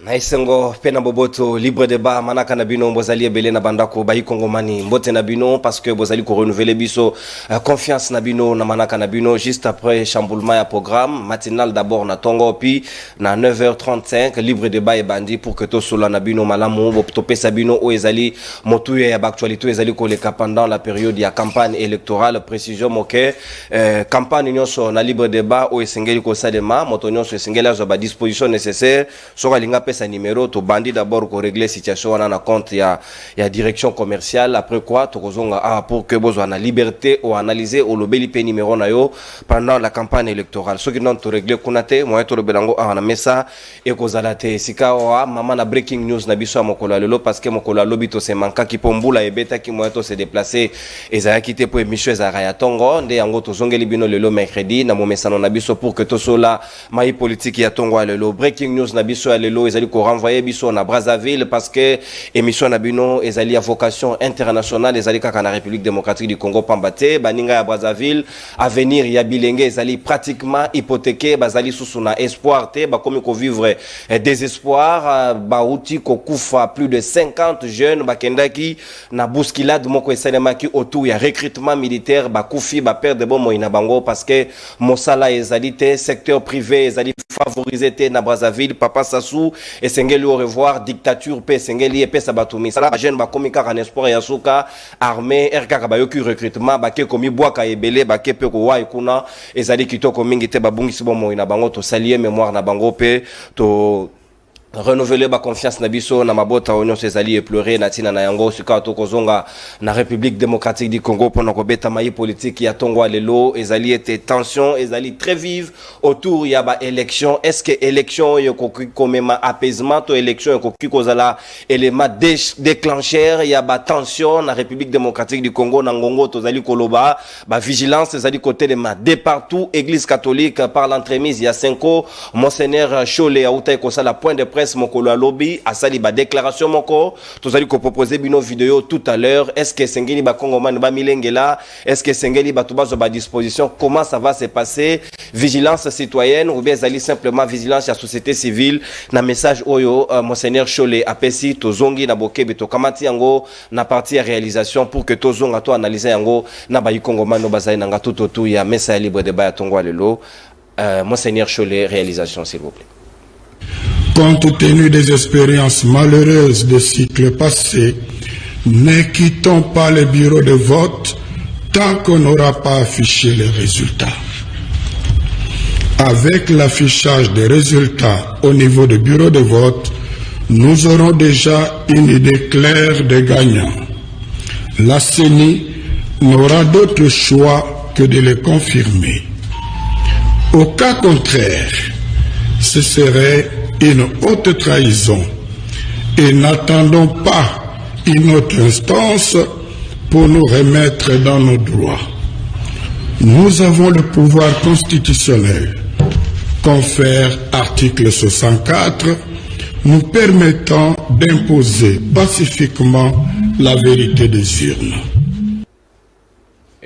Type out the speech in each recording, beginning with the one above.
Naisengo pena boboto libre débat manaka na bino bozali ebele na bandako bayi kongomani mbote na bino parce que bozali ko renouveler biso confiance na bino na manaka na bino juste après chamboulement ya programme matinal d'abord na tongo puis na 9h35 libre débat et bandi pour que to solo na bino malamu topesa bino o ezali motuye ya actualité ezali ko leka pendant la période ya campagne électorale précision moke campagne nyonso na libre débat o esengeli ko sadema moto nyonso esengeli azo ba disposition nécessaire so linga pesa numéro to bandi d'abord ko régler situation wana na compte ya direction commerciale après quoi to kozonga pour que besoin na liberté ou analyser au lobeli pe numéro na yo pendant la campagne électorale ce qui non to régler kunate moyen to lobelango na mesa e kozala te sika wa mama na breaking news na biso mokolo lelo parce que mokolo lobi to se manka ki pombula e beta ki moyen to se déplacer ezaya kité pour émission za ya tongo nde yango to zongeli bino lelo mercredi na momesano na biso pour que to sola mai politique ya tongo lelo breaking news na biso lelo ezali ko renvoyer biso na Brazzaville parce que émission na bino ezali à vocation internationale ezali kaka na République démocratique du Congo pambate baninga ya Brazzaville avenir ya bilenge ezali pratiquement hypothéqué bazali susu na espoir te ba komi ko vivre désespoir ba uti ko kufa plus de 50 jeunes bakendaki na bousculade moko esalemaki autour ya recrutement militaire ba kufi ba perdre bon moina bango parce que mosala ezali te secteur privé ezali favorisé te na Brazzaville papa Sassou et sengeli au revoir dictature pe sengeli et pe sabatumi sala jeune ba komika kan espoir ya suka armée RK ba yoki recrutement ba ke komi bwaka ebele ba ke pe ko wa ikuna ezali kitoko mingi te ba bungisi bo moina bango to salier mémoire na bango pe to renouveler ba confiance na biso na mabota onyo sezali pleurer na tina na yango sika to kozonga na République démocratique du Congo pendant ko beta mai politique ya tongo lelo ezali était tension ezali très vive autour ya ba élection est-ce que élection yo ko komema apaisement to élection ko kozala élément déclencheur ya ba tension na République démocratique du Congo na ngongo tozali koloba ba vigilance ezali côté de ma de partout église catholique par l'entremise ya Senko monseigneur Cholé a utai ko sala point de presse mokolo a lobby asali ba déclaration moko tozali ko proposer bino vidéo tout à l'heure est-ce que sengeli ba kongomani ba milengela est-ce que sengeli ba tubazo ba disposition comment ça va se passer vigilance citoyenne ou bien zali simplement vigilance ya société civile na message oyo monseigneur Cholé apesi tozongi na bokebe to kamati yango na partie ya réalisation pour que tozonga to analyser yango na ba kongomani bazali nanga tout ya messa libre débat ya tongo lelo monseigneur Cholé réalisation s'il vous plaît. Compte tenu des expériences malheureuses des cycles passés, ne quittons pas les bureaux de vote tant qu'on n'aura pas affiché les résultats. Avec l'affichage des résultats au niveau des bureaux de vote, nous aurons déjà une idée claire des gagnants. La CENI n'aura d'autre choix que de les confirmer. Au cas contraire, ce serait une haute trahison et n'attendons pas une autre instance pour nous remettre dans nos droits. Nous avons le pouvoir constitutionnel, confère article 64, nous permettant d'imposer pacifiquement la vérité des urnes.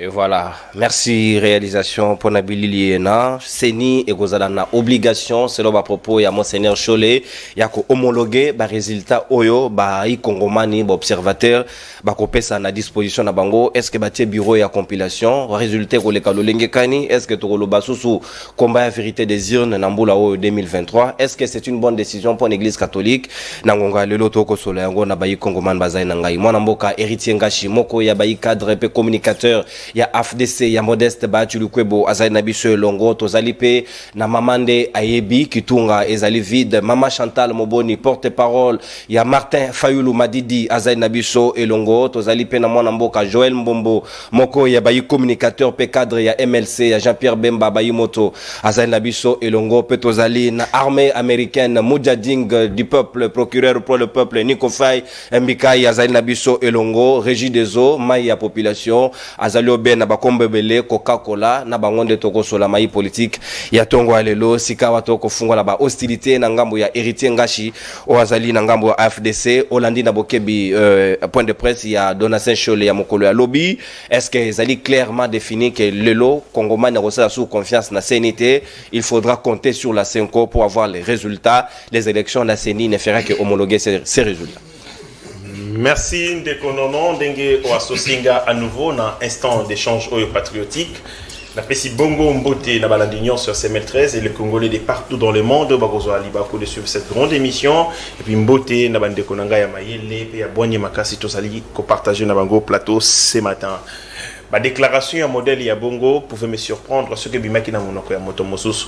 Et voilà, merci réalisation pour Nabili Liena, Seni et Gozalana obligation selon ma propos ya monseigneur Cholé ya ko homologuer ba résultat oyo ba i kongomani ba observateur ba ko pesa na disposition na bango est-ce que ba tie bureau ya compilation résultat ko le kalolenge kani est-ce que to lo basusu combat ya vérité des urnes na mbula oyo 2023 est-ce que c'est une bonne décision pour l'église catholique na ngonga lelo to ko solo yango na ba i kongomani bazai na ngai mwana mboka héritier ngashi moko ya ba i cadre pe communicateur ya AFDC ya Modeste Batulukwebo azali na biso longo tozali pe na mamande ayebi kitunga ezali vide mama Chantal Moboni porte-parole ya Martin Fayulu Madidi azali na biso elongo tozali pe na mwana mboka Joël Mbombo moko ya bayi communicateur pe cadre ya MLC ya Jean-Pierre Bemba bayi moto azali na biso elongo pe tozali na armée américaine Mujahideen du peuple procureur pour le peuple Nico Faye Mbikai azali na biso elongo régie des eaux mai ya population azali lobe na bakombe bele Coca-Cola na bangonde toko sola mai politique ya tongo alelo sikawa toko fungwa la ba hostilité na ngambo ya héritier ngashi oazali na ngambo ya AFDC Olandi na bokebi point de presse ya Donatien Chole ya mokolo ya lobby. Est-ce que ezali clairement défini que lelo Congomani na rosala sous confiance na CNT, il faudra compter sur la CENCO pour avoir les résultats. Les élections la CENI ne fera que homologuer ces résultats. Merci Ndekonono Ndenge Oasosinga à nouveau dans instant d'échange patriotique. La Pessi Bongo Mbote na Balandignon sur CML13 et les Congolais de partout dans le monde Bagozo Alibako de suivre cette grande émission et puis Mbote na Bande Konanga ya Mayele et ya Boigny Makasi Tosali ko partager na bango plateau ce matin. Ma déclaration à modèle ya Bongo pouvait me surprendre ce que bimaki na monoko ya moto mosusu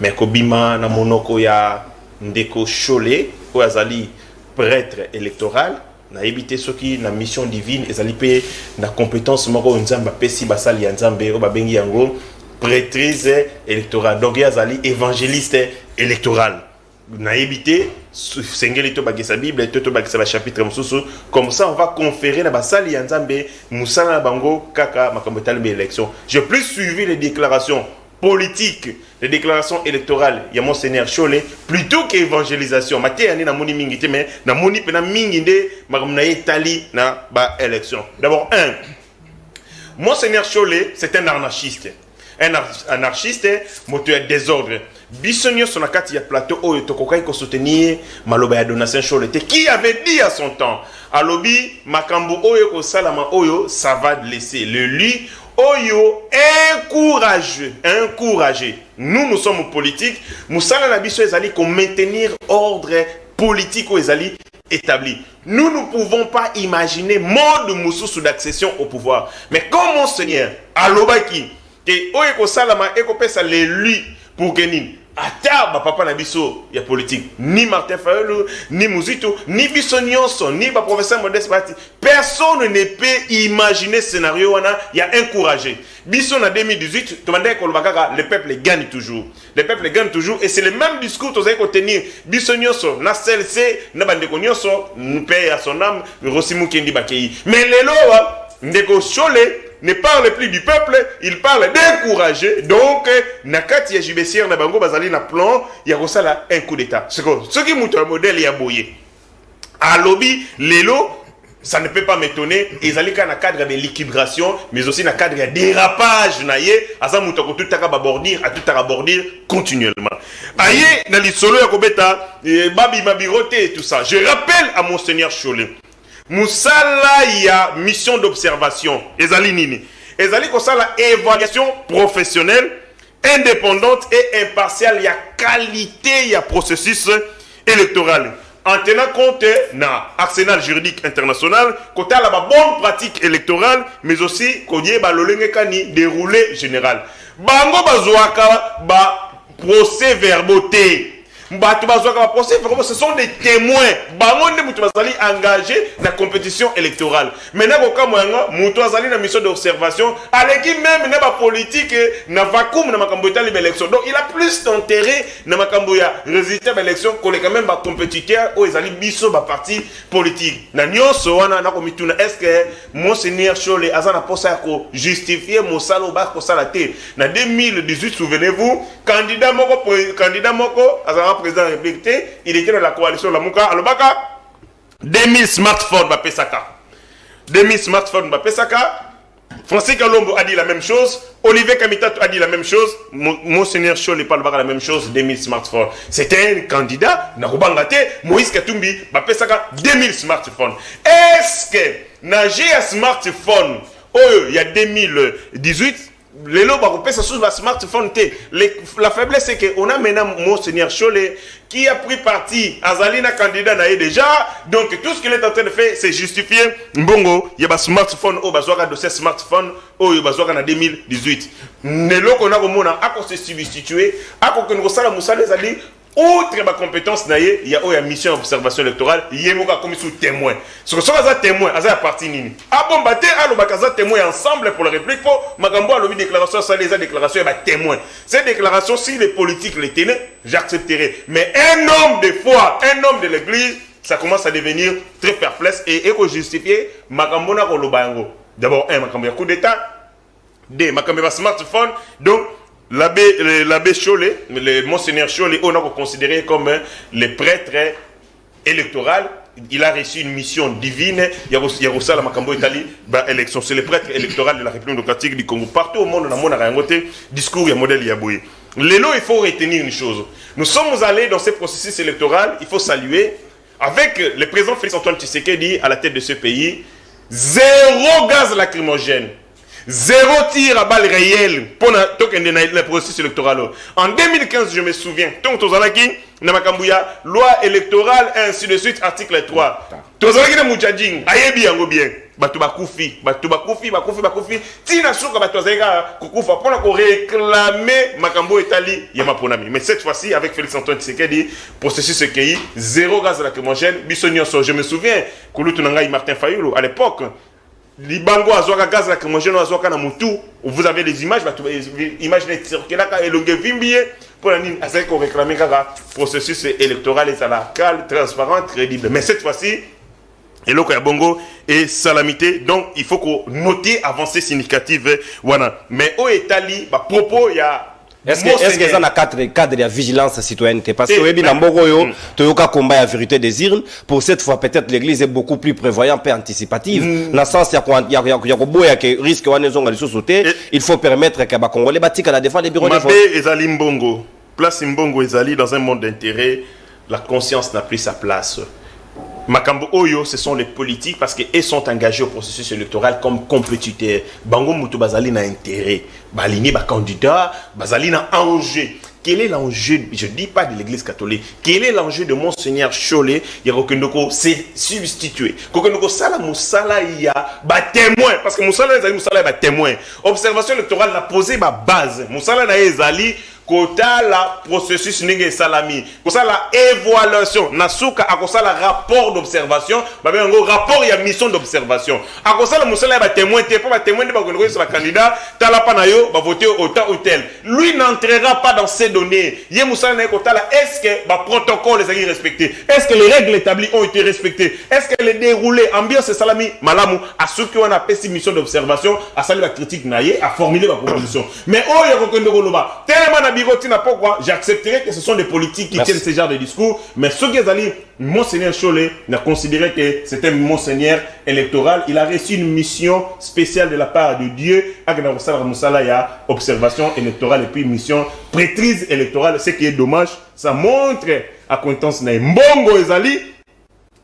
mais ko bima na monoko ya Ndeko Chole ko azali prêtre électoral na éviter ceux qui na mission divine ezali pe na compétence moko nzamba pesi basali ya nzambe o babengi yango prêtrise électorale donc yazali évangéliste électoral na éviter sengeli to bagisa bible to bagisa ba chapitre mususu comme ça on va conférer na basali ya nzambe musala na bango kaka makambo talbe élection. J'ai plus suivi les déclarations politique, les déclarations électorales, il y a Monseigneur Chole, plutôt qu'évangélisation. Maté yani na moni mingité mais na moni pena minginde magamna etali na ba élection. D'abord Monseigneur Chole, c'est un anarchiste. Un anarchiste, moteur désordre. Bissonio son akati ya plateau oyo tokokai ko soutenir maloba ya Donatien Chole qui avait dit à son temps alobi makambo oyo ko salama oyo ça va laisser le lui Oyo, encouragé. Nous sommes politiques. Moussala Nabiso ezali qu'on maintenir ordre politique aux ezali établi. Nous ne pouvons pas imaginer mode moussou d'accession au pouvoir. Mais comme Monseigneur, Alobaki, que Oyo Salama Eko pesa l'élu pour Genin. Ata papa na biso ya politique ni Martin Fayulu ni Muzito ni Bissonionso ni ba professeur Modeste Bati personne ne peut imaginer scénario wana ya encouragé biso na 2018 tomandé ko lobaka le peuple gagne toujours et c'est le même discours que vous tenir Bissonionso na CLC na bandeko nyonso paix à son âme Rosimu Kendi Bakei mais lelo Ndeko Chole ne parle plus du peuple, il parle d'encourager. Donc, nakati ya jibesier na bango bazali na plan, ya kosala un coup d'état. Ce qui montre un modèle ya boye. À lobby, lelo, ça ne peut pas m'étonner. Ils allaient dans le cadre de l'équilibration, mais aussi dans le cadre de dérapage. Asa moutako tout à bordir, à tout à bordir continuellement. Aïe, dans les solos ya kobeta, babi mabirote et tout ça. Je rappelle à Monseigneur Chole. Moussala ya mission d'observation ezali nini ezali kosala évaluation professionnelle indépendante et impartiale ya qualité ya processus électoral en tenant compte na arsenal juridique international côté la bonne pratique électorale mais aussi kodie ba lolenge kani déroulé général bango bazwaka ba procès verboté. Ce sont des témoins. Engagés dans la compétition électorale. Maintenant, quand dans mission d'observation, avec même dans la politique, dans la élection. Donc, il a plus d'intérêt dans la résultat de l'élection que quand même les compétiteurs ou les biso de parti politique. Est-ce que Monseigneur Chole a justifié mon saloba pour ça la tête? En 2018, souvenez-vous, candidat moko président de la République, il était dans la coalition de la Mouka. Alobaka, 2000 smartphones, Pesaka. 2000 smartphones, Pesaka. Francis Kalombo a dit la même chose. Olivier Kamitato a dit la même chose. Monseigneur Chole parle la même chose. 2000 smartphones. C'était un candidat. Moïse Katumbi, Pesaka, 2000 smartphones. Est-ce que, dans un smartphone, il y a 2018, les lots sur le smartphone. La faiblesse, c'est qu'on a maintenant Monseigneur Chole qui a pris parti. Azalina candidat n'a déjà. Donc tout ce qu'il est en train de faire, c'est justifier. Bongo, il y a un smartphone, il y a un smartphone, il y a en 2018. Les lots qu'on a au monde, à cause de se substituer, à cause de nous, outre ma compétence, il y a une mission d'observation électorale, il y a comme sous témoin. Ce que sont les témoins, c'est la partie nini. Ah bon, bah, témoins ensemble pour la République, pour Magambo a le déclaration, ça les déclarations, et bah, témoins. Ces déclarations, si les politiques les tenaient, j'accepterai. Mais un homme de foi, un homme de l'église, ça commence à devenir très perplexe et justifier Magambo na Kolobango. D'abord, Magambo, il y a coup d'état. D. Makambe smartphone. Donc, l'abbé Cholet, le monseigneur Cholet, on a considéré comme le prêtre électoral. Il a reçu une mission divine. Il y a aussi la Makambo Italie, élection. C'est le prêtre électoral de la République démocratique du Congo. Partout au monde, on a un discours et un modèle Yaboué. Lélo, il faut retenir une chose. Nous sommes allés dans ce processus électoral. Il faut saluer, avec le président Félix Antoine Tshisekedi à la tête de ce pays, 0 gaz lacrymogène. 0 tir à balles réelles pour le processus électoral. En 2015, je me souviens, tant que Namakambouya, loi électorale, ainsi de suite, article 3. Tozalaki na mujadjing, ayebi yango bien. Batu bakufi. Tina souka batu azeka kukufa pour ko réclamer Makambo Italie yama ponami. Mais cette fois-ci, avec Félix Antoine Tshisekedi, processus EKI, 0 gaz lacrymogène, bisonyoso. Je me souviens, Kouloutou Nangai Martin Fayulu, à l'époque, Libango azoka gaz lacrymogène azoka na mutu. Vous avez des images, imaginez circulaka et longue vimbié pour la ligne assez qu'on réclame le processus électoral est à la calme, transparent, crédible. Mais cette fois-ci, et le Bongo est salamité, donc il faut qu'on note avancée significative. Voilà. Mais au Italie, propos il y a. Est-ce que ça a cadre de vigilance citoyenne? Parce que oui, dans Bogoyo, Toyoka combat la vérité des urnes. Pour cette fois, peut-être l'église est beaucoup plus prévoyante et anticipative. Dans le sens, il y a que risque de sauter. Il faut permettre que les Congolais bâtissent à la défense des bureaux de vote. Ezali Mbongo. Place Mbongo Ezali dans un monde d'intérêt. La conscience n'a plus sa place. Makambo Oyo, ce sont les politiques parce qu'ils sont engagés au processus électoral comme compétiteurs. Bango Moutou Bazali n'a intérêt. Balini, candidat, Bazali n'a enjeu. Quel est l'enjeu, je ne dis pas de l'église catholique, quel est l'enjeu de Monseigneur Cholet? Il y a Kokendoko, c'est substitué. Kokendoko, Sala Moussala, il y a témoin. Parce que Moussala, il témoin. Observation électorale n'a posé ma base. Moussala n'a ezali. Kota la processus nenge salami, kosa la évaluation, nasuka akosa la rapport d'observation, babe ngo rapport il y a mission d'observation. Akosa la musala ba témoin te pas témoin de ba konoko sur la candidat, tala pa na yo ba voter autant ou tel. Lui n'entrera pas dans ces données. Yé musala na kota la est-ce que ba protocole les a respectés? Est-ce que les règles établies ont été respectées? Est-ce que les déroulés ambiance salami malamu à ceux qui ont appelé mission d'observation, à saluer la critique naïe, à formuler ma proposition. Mais oh ya kokendoko loba, tellement pourquoi j'accepterais que ce sont des politiques qui tiennent ce genre de discours, mais ce qui est allé, Monseigneur Cholet n'a considéré que c'était un Monseigneur électoral. Il a reçu une mission spéciale de la part de Dieu, observation électorale et puis mission prêtrise électorale. Ce qui est dommage, ça montre à contence Mbongo Ezali.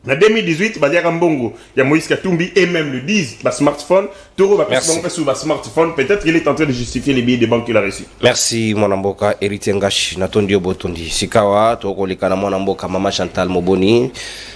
En 2018, Badiaka Mbongo, il y a Moïse Katumbi et même le 10, smartphone, Toro va sur smartphone, peut-être qu'il est en train de justifier les billets de banque qu'il a reçus. Merci Monamboka, Héritier Ngash, Natondio Botondi, Sikawa, Toko Likana Monamboka, Mama Chantal Moboni,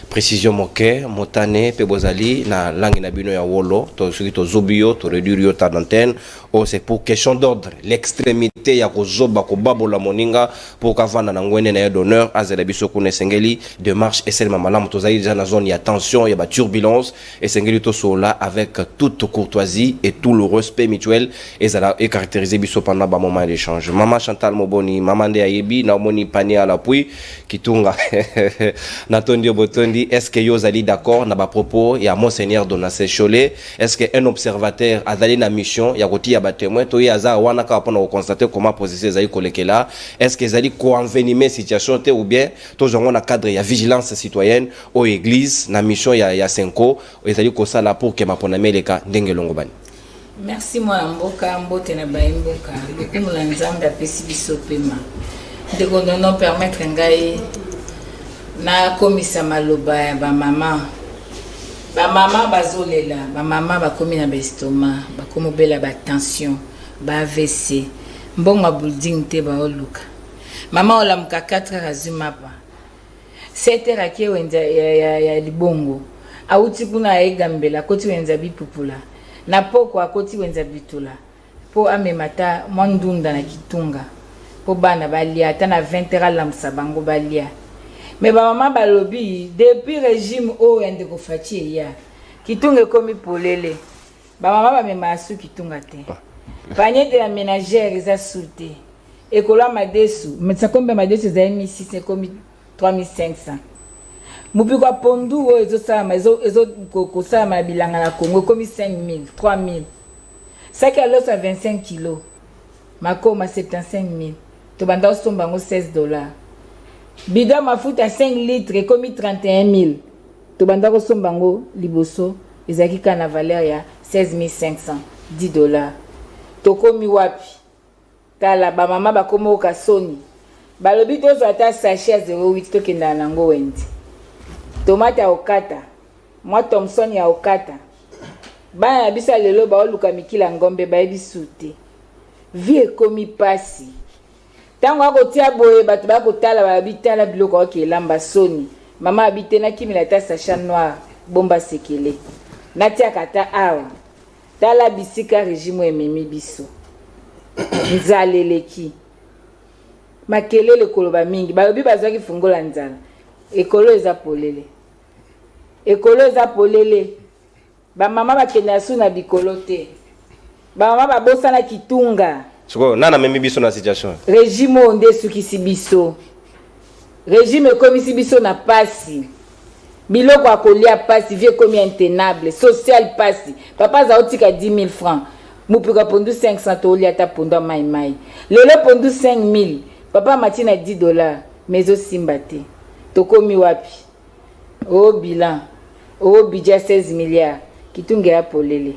précision moke, motane, pebozali, na langue na bino ya wolo, to zobio, to réduire ta d'antenne, oh c'est pour question d'ordre, l'extrémité ya ko zoba ko babola moninga, pour kavana na ngwene na d'honneur, azela biso kune sengeli, de marche et seulement malam tozali déjà na zone, il y a tension, il y a turbulence, et sengeli to sola avec toute courtoisie et tout le respect mutuel, et ça a caractérisé biso pendant ba moment d'échange. Maman Chantal Moboni, maman de Ayebi, na moni panier à l'appui, kitunga, Natondio Botondi. Est-ce que vous allez d'accord na ba propos ya Monseigneur Donace Cholet? Est-ce que un observateur a d'aller na mission ya koti ya ba témoin to ya za wana ka pona constater comment position zali kolekela? Est-ce que zali ko envenimer situation te ou bien to zongo na cadre ya vigilance citoyenne au église na mission ya Senko ezali ko sala pour que mapona meleka ndenge longo bani? Merci moi mboka mbote na baimboka depuis mulanzamba pesi biso pema de konono permettre ngai na komisa maloba ya ba mama bazolela ba mama bakomi na bestoma bakomobela ba tension ba AVC mbongo building te ba oluka mama olamuka 4 heures azumapa 7 heures ake wenza ya libongo auti kuna egambela koti wenza bipupula na poko akoti wenza bitula po amemata mwandunda na kitunga po bana balia ata na 20 heures la msabango balia. Mais maman balobi depuis régime o ende ko fatie ya kitunga komi polele ba maman ba memasu kitunga te panier de la ménagère eza souté ekola madesu metsa kombe madesu za 1600 komi 3500 mupi kwa pondu o ezo sala ezo ko sala bilanga na Congo komi 5000 3000 Sac à l'os à 25 kilos. Makoma 75 000. Tobanda osombango 16 $. Bidon mafuta 5 litres comme 31 000. Tobanda osombango liboso ezaki kana valeur ya 16 500 $10. Tokomi wapi? Tala ba mama ba komo ka soni. Balobi tozo ata sachet 0,8 tokenda nango wendi. Tomate ya okata. Moi Thomson ya okata. Bana bisa lelo ba oluka mikila ngombe ba ebisute. Vie komi pasi. Tango akotia boye bato ba kotala ba bitala biloko okelamba soni. Mama habite na kimila ta sachet noir bomba sekele. Natia kata awa. Tala bisika régime ememi biso. Nzaleleki. Makelele koloba mingi. Balobi bazwaki fungola nzala. Ekolo eza polele. Ekolo eza polele. Ba mama bakenda su na bikolo te. Ba mama babosana kitunga. Siko nana memi biso na situation. Régime onde sukisi biso. Régime komisi biso na pasi. Biloko akolia pasi vie komi intenable, social pasi. Papa za otika 10 000 francs. Mupika pondu 500 toli ata pondu mai mai. Lelo pondu 5 000. Papa matina 10 $. Mezo simbate. Tokomi wapi? Oh bilan. Oh budget 16 milliards. Kitunge ya polele.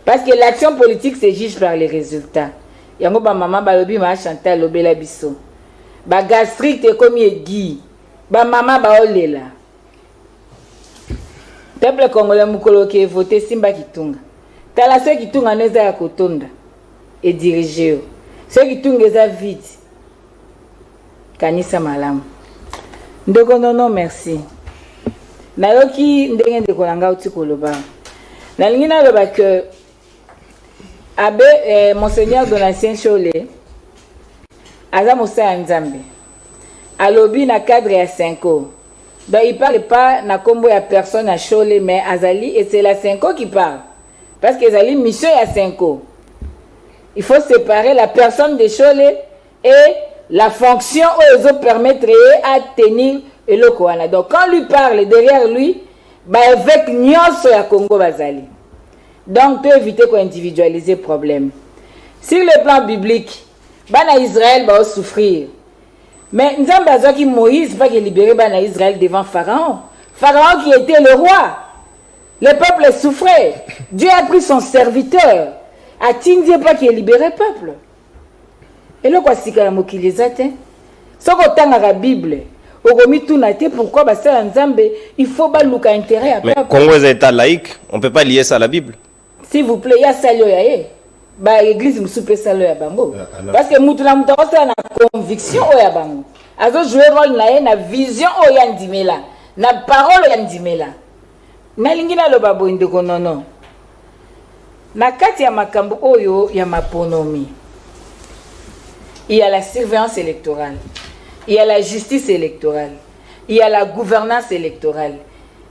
Parce que l'action politique se juge par les résultats. Yango ba maman balobi ma Chantal lobela biso. Ba gastrique komi egi. Ba maman ba olela. Peuple congolais mukolo ki voté simba kitunga. Tala ceux kitunga neza ya kotonda et diriger. Ceux kitunga eza vite. Kanisa malamu. Ndeko non merci. Nayoki ndenge ndeko langa uti koloba. Nalingi na loba que Abbé Monseigneur Donatien Chole aza mosa nzambe. Alobi na cadre ya 5 ans. Donc il parle pas na combo ya personne à Chole mais Azali et c'est la 5 ans qui parle. Parce que Azali mission ya 5 ans. Il faut séparer la personne de Chole et la fonction où ils permettre à tenir le Koana. Donc quand lui parle derrière lui, bah avec nyonso ya Congo Bazali. Donc tu éviter qu'on individualiser le problème. Sur le plan biblique, bana Israël va souffrir. Mais Nzambe azaki Moïse pas qu'il libérer bana Israël devant Pharaon. Pharaon qui était le roi. Le peuple souffrait. Dieu a pris son serviteur. A Tindie pas qu'il libérer le peuple. Et là quoi si kala mokili zate. Soko tanga la Bible. Pourquoi bah ça Nzambe il faut pas luka intérêt à mais Congo est état laïque, on peut pas lier ça à la Bible. S'il vous plaît, il y a ça yoyaye. Bah église musupe ça ya bango. Parce que mutula mutako ça na conviction o ya bango. Azo jouer rôle na vision o ya ndimela, na parole ya ndimela. Na lingina lo babo ndeko nono. Na kati ya makambo oyo ya maponomi. Il y a la surveillance électorale. Il y a la justice électorale, il y a la gouvernance électorale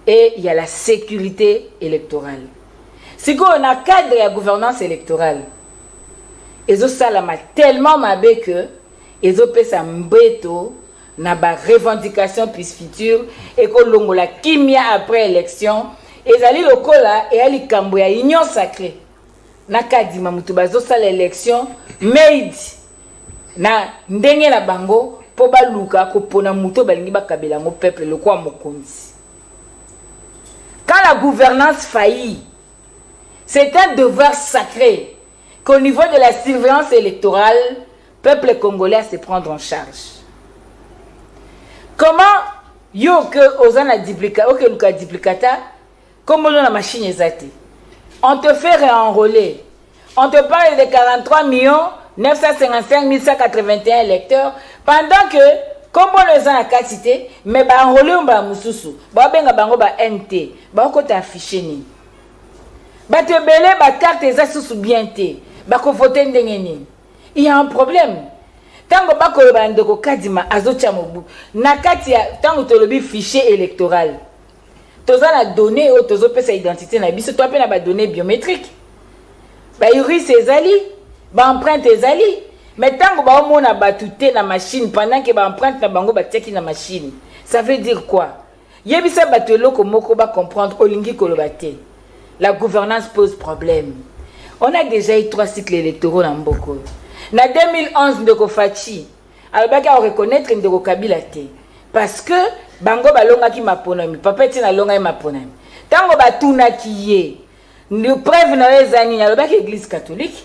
et il y a la sécurité électorale. Si on a cadre de la gouvernance électorale, ils ont tellement mabé que ils ont fait ça mbeto na ba revendication plus future et que l'ongo la kimia après élection ils allaient le kola et ali kamboya union sacrée na kadima mutu bazo sala élection made na ndenge la bango po baluka ko pona muto balingi bakabela ngo peuple le kwa mokonzi. Quand la gouvernance faillit, c'est un devoir sacré qu'au niveau de la surveillance électorale, peuple congolais se prendre en charge. Comment yo que ozana duplicata, OK luka duplicata, comme on a la machine ezate. On te fait réenrôler. On te parle de 43 955 181 électeurs pendant que comme on les a en quantité mais ba enrôler on ba mususu ba benga bango ba NT ba ko ta afficher ni ba te belé ba carte za susu bien té ba ko voter ndenge ni. Il y a un problème. Tango ba ko ba ndeko kadima azocha mobu na kati ya tango to lobi fichier électoral toza na données o tozo pesa identité na biso to apena ba données biométriques ba iris ezali ba empreinte ezali mais tango ba omona batute na machine pendant que ba empreinte na bango ba teki na machine ça veut dire quoi? Yebisa batelo ko moko ba comprendre olingi kolobate la gouvernance pose problème On a déjà eu 3 cycles électoraux dans Mboko. En 2011, Ndeko Fachi, alors on reconnaître Ndeko Kabila te. Parce que bango balonga ki maponami, papa tina longa maponami. Tango batuna kiye, nous preuve na ezani na lobaki église catholique.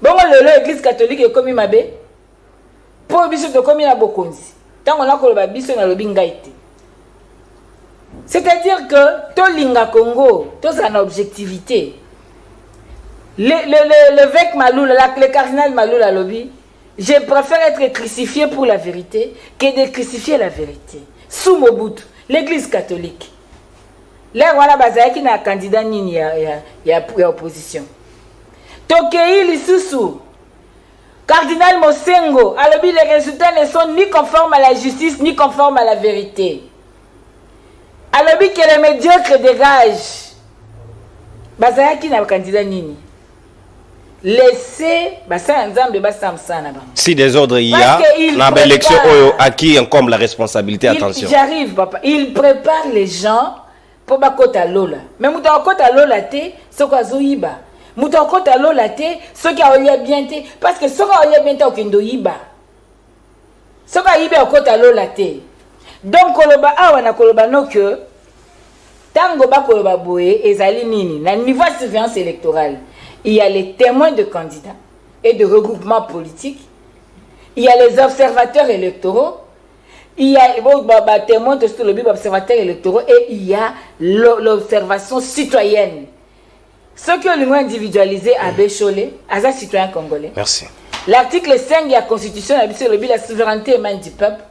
Bongo l'église catholique est comme mabe. Pour biso de comme na bokonzi. Tango na koloba biso na lobi ngaite. C'est-à-dire que to linga Congo, to ça na objectivité. L'évêque Maloula, le cardinal Maloula lobby, je préfère être crucifié pour la vérité que de crucifier la vérité. Sous Mobutu, l'église catholique. Là, voilà, bazaki na candidat nini ya opposition. Tokei Lisusu, cardinal Mosengo, alors les résultats ne sont ni conformes à la justice ni conformes à la vérité. Alors que les médiocres dégagent. Bazaki na candidat nini. Laissez si désordre il y a dans l'élection à qui incombe la responsabilité, attention. J'arrive papa, il prépare les gens pour bakota lola. Mais muta kota lola te, ce ko azoyiba. Muta kota lola te, ce qui a olia bien te parce que ce qui a olia bien te okendo yiba. Ce qui a yiba kota lola te. Donc koloba awa na koloba no que tango ba koloba boye ezali nini na niveau de surveillance électorale. Il y a les témoins de candidats et de regroupements politiques. Il y a les observateurs électoraux. Il y a les témoins de observateurs électoraux et il y a l'observation citoyenne. Ce que l'Union individualisé à Bécholé, à un citoyen congolais. Merci. L'article 5 de la Constitution a dit la souveraineté émane du peuple.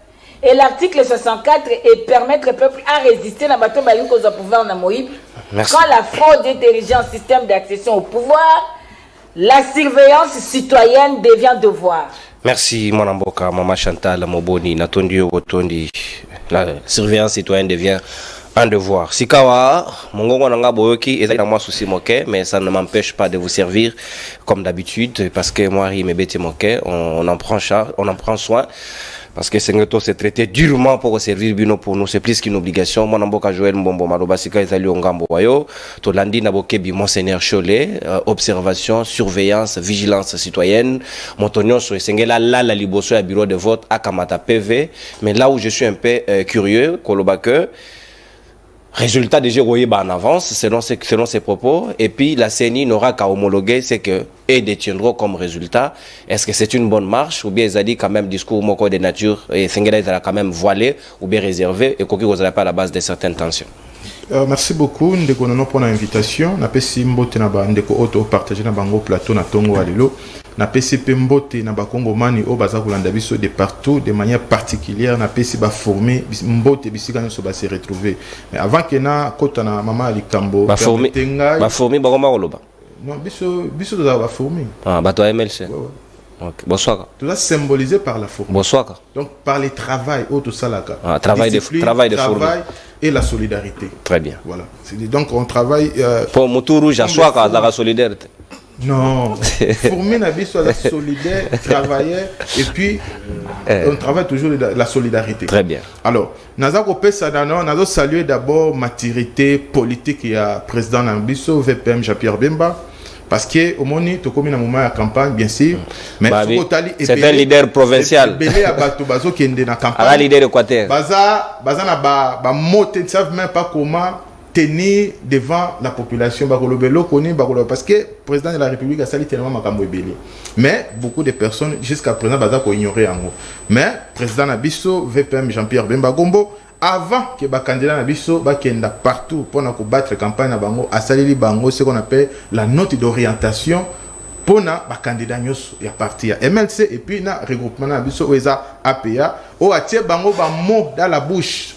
Et l'article 64 est permettre au peuple à résister dans le bateau au pouvoir dans Moïse. Merci. Quand la fraude est érigée en système d'accession au pouvoir, la surveillance citoyenne devient devoir. Merci, mon amboka, maman Chantal, Moboni, Natondi, Otondi. La surveillance citoyenne devient un devoir. Sikawa, Mongongo Nanga Boyoki, et moi souci moqué, mais ça ne m'empêche pas de vous servir comme d'habitude, parce que moi, il me bête moqué, on en prend soin. Parce que Sengoto s'est traité durement pour servir Bino pour nous, c'est plus qu'une obligation. Mon amboka Joël Mbombo Marobasika Ezali Ongambo Wayo, Tolandi Nabokebi Monseigneur Cholet, observation, surveillance, vigilance citoyenne. Montonyon sur Sengela là la liboso à bureau de vote à Kamata PV. Mais là où je suis un peu curieux, Kolobake, résultat déjà en avance selon ses propos, et puis la CENI n'aura qu'à homologuer ce que et détiendront comme résultat. Est-ce que c'est une bonne marche ou bien ils ont dit quand même discours moko de nature et Sengela ils ont quand même voilé ou bien réservé et qu'on n'aurait pas à la base de certaines tensions? Merci beaucoup ndeko nono pour l'invitation. Na pesi mbote na ba ndeko auto partager na bango plateau na tongo alelo. Na pesi pe mbote na ba kongomani o baza kolanda biso de partout de manière particulière na pesi ba former mbote bisika nso ba se retrouver. Mais avant que na kota na mama alikambo ba former ba ngoma koloba. Non biso to ba former. Ah ba to MLC. Okay. Bonsoir. Tout ça symbolisé par la forme. Bonsoir. Donc par le travail, auto salaka. Travail de travail et la solidarité. Très bien. Voilà. Donc on travaille. Pour Moutou Rouge à soi la solidarité. Non. Former Nabiso la solidaire, travailler et puis on travaille toujours la solidarité. Très bien. Alors, Nazako Pesa Dano, Nazo saluer d'abord maturité politique et à président Nabiso VPM Jean-Pierre Bemba. Parce que au moment où tu as moment de campagne, bien sûr, mais c'est un leader provincial. Un leader équateur. Baza na moté, ne savent même pas comment tenir devant la population. Parce que le président de la République a sali tellement makambo ebele. Mais beaucoup de personnes jusqu'à présent baza ko ignorer en gros. Mais président Nabiso VPM Jean-Pierre Bemba Gombo avant que les candidats Nabiso bakenda partout pour battre la campagne na bango asaleli bango ce qu'on appelle la note d'orientation pour na candidat nyos ya parti MLC et puis na regroupement Nabiso oeza APA o atie bango ba mot dans la bouche.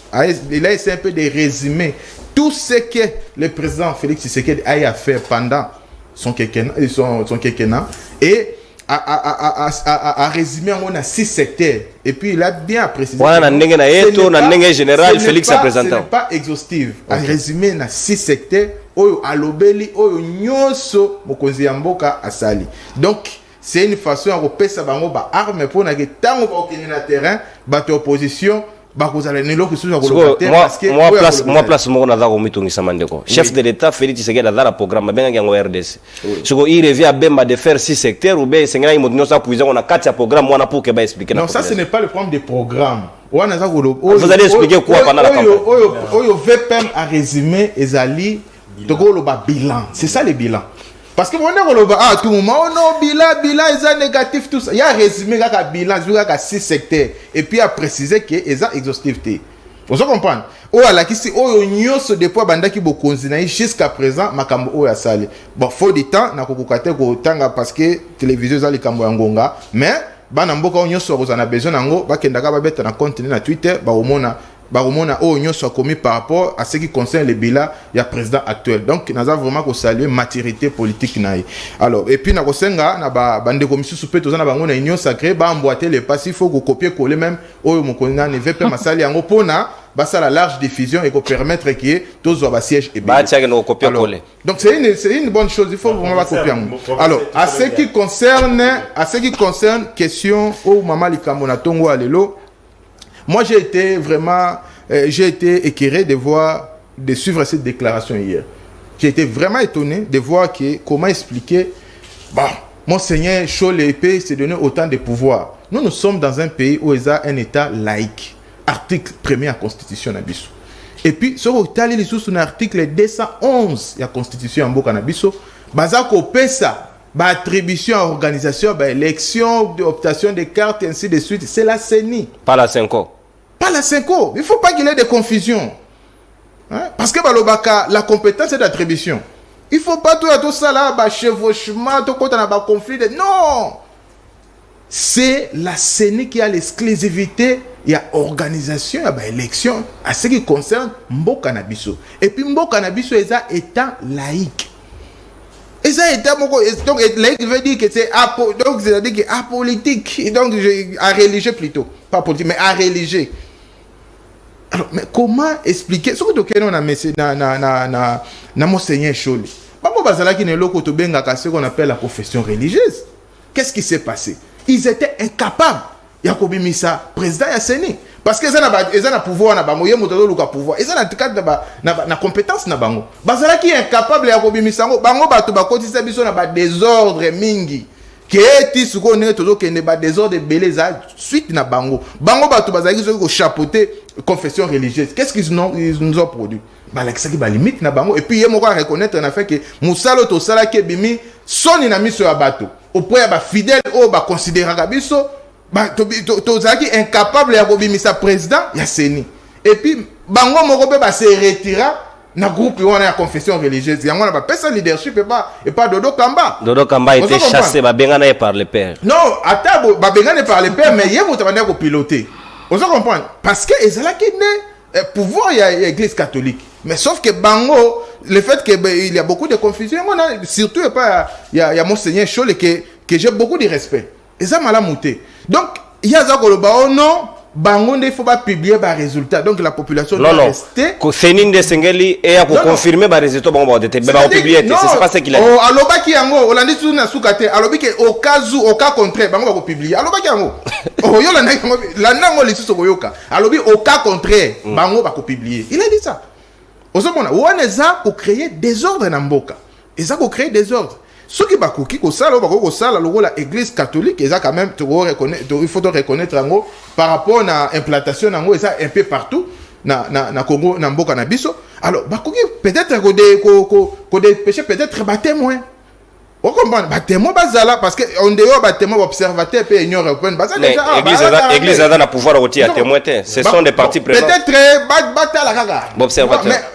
Il a essayé un peu de résumer tout ce que le président Félix Tshisekedi a fait pendant son quinquennat et à résumer on a 6 secteurs et puis il a bien précisé ce n'est pas exhaustif. À résumer na 6 secteurs oyo alobeli oyo nyoso mokonzi ya mboka asali. Donc c'est une façon à repérer bango ba arme pour na tango ba okene na terrain ba opposition bakozala nelo ki suza moi parce que moi place moko naza komitungisa mandeko chef de l'état Félix Tshisekedi aza na programme benga yango RDC siko il revient à Bemba de faire 6 secteurs ou bien sengena imoto ça puiser on a 4 programme wana pour que ba expliquer. Non, ça ce n'est pas le problème des programmes. Vous allez expliquer quoi pendant la campagne? Oyo VPM a résumé ezali toko ba bilan. C'est ça le bilan. Parce que à tout moment, oh non, bilan, ils négatif, tout ça. Il y a résumé le bilan, il y a 6 secteurs. Et puis il a précisé que ils ont exhaustivité. Vous comprenez? Oh, là, qui c'est, oh, yo, ce dépôt, banda qui beaucoup konzinaï, jusqu'à présent, makambo, oh, ya sali. Bon, faut du temps, na kokokate, ko tanga, parce que télévision, zali kambo yangonga. Mais, bana mboka, on yo, so, on a besoin, nango, ba kendaka, ba bête, na contenu, na Twitter, ba omona, oh, nous soit commis par rapport à ce qui concerne le bilan du président actuel. Donc, nous avons vraiment salué maturité politique. Alors, et puis, nous avons des commissions sous pétos, nous avons une union sacrée, nous avons emboîté les pas, il faut copier-coller même, oh, mon connaît, ne veut pas m'assaler en opona, ça la large diffusion et qu'on permettre qu'il y ait tous les sièges et bien. Donc, c'est une bonne chose, il faut vraiment copier. Alors, à ce qui concerne question, oh, maman, likamona tongo alelo. Moi, j'ai été écœuré de suivre cette déclaration hier. J'ai été vraiment étonné de voir comment expliquer, Monseigneur Cholépe s'est donné autant de pouvoir. Nous sommes dans un pays où il y a un État laïque. Article 1er de la Constitution Nabiso. Et puis, sur l'article 211 de la Constitution Nabiso, Bazako Pesa, attribution à organisation, élection, optation des cartes, et ainsi de suite, c'est la CENI. Pas la CENCO. Pas la CENCO. Il ne faut pas qu'il y ait de confusion. Hein? Parce que la compétence est d'attribution. Il ne faut pas tout ça là, chevauchement, tout quand on a un conflit. Non! C'est la CENI qui a l'exclusivité. Il y a organisation, il y a élection, à ce qui concerne Mboka Nabiso. Et puis Mboka Nabiso est un État laïque. Et ça est donc laïque veut dire que c'est apolitique, donc à religieux plutôt, pas politique mais à religieux. Alors mais comment expliquer ce que on a mis na Monseigneur Choli. Babo bazala ki ne loko to benga ka ce qu'on appelle la confession religieuse. Qu'est-ce qui s'est passé? Ils étaient incapables. Yakobi Missa président ya Seni parce que ils ont pouvoir na bango ye moto luka pouvoir ils ont na compétence na bango bazala ki incapable Yakobi Missa bango bato ba kotisa biso na ba désordre mingi ke eti suko ne tozo kende ba désordre beleza suite na bango bato bazala ki ko chapeauter confession religieuse. Qu'est-ce qu'ils nous ont produit? Balakisa ki ba limite na bango et puis ye moko reconnaître na fait que musalo to sala ke bimi soni na miso ya bato auprès ba fidèle o ba considérer biso tozaki incapable ya kobimisa président ya Seni et puis bango moko pe ba se retira na groupe wana ya confession religieuse yango na ba pesa leadership et pas Dodo Kamba a été chassé ba bengana par le père. Non ata ba bengana par le père mais yé moto banda ko piloter on se comprend parce que ezalaki ne pouvoir ya église catholique mais sauf que bango le fait que il y a beaucoup de confusion surtout pas il y a Monseigneur Chole que j'ai beaucoup de respect. Et ça m'a monté. Donc, il y a ça oh non, bango il faut pas publier les résultats. Donc la population doit rester. Fénine de Sengeli et à confirmer les résultats bon publier. C'est pas ce qu'il a dit. Oh, aloba ki yango, olandi tu na sukate, alobi ke au cas contraire, bango va publier. Aloba ki yango. Oh yo la nango li suso boyoka. Alobi au cas contraire, bango va publier. Il a dit ça. Ozomona, waneza pour créer désordre na mboka. Et ça pour créer désordre. Ce qui va la église catholique, ils ont quand même, il faut reconnaître par rapport à l'implantation, ils ont un peu partout, na Congo, na Mboka na biso. Alors, peut-être que des péchés, peut-être témoin. On comprend, témoin, parce qu'on dehors, témoin, observateur, et Union européenne. L'église a le pouvoir de témoin. Ce sont des parties présentes. Peut-être,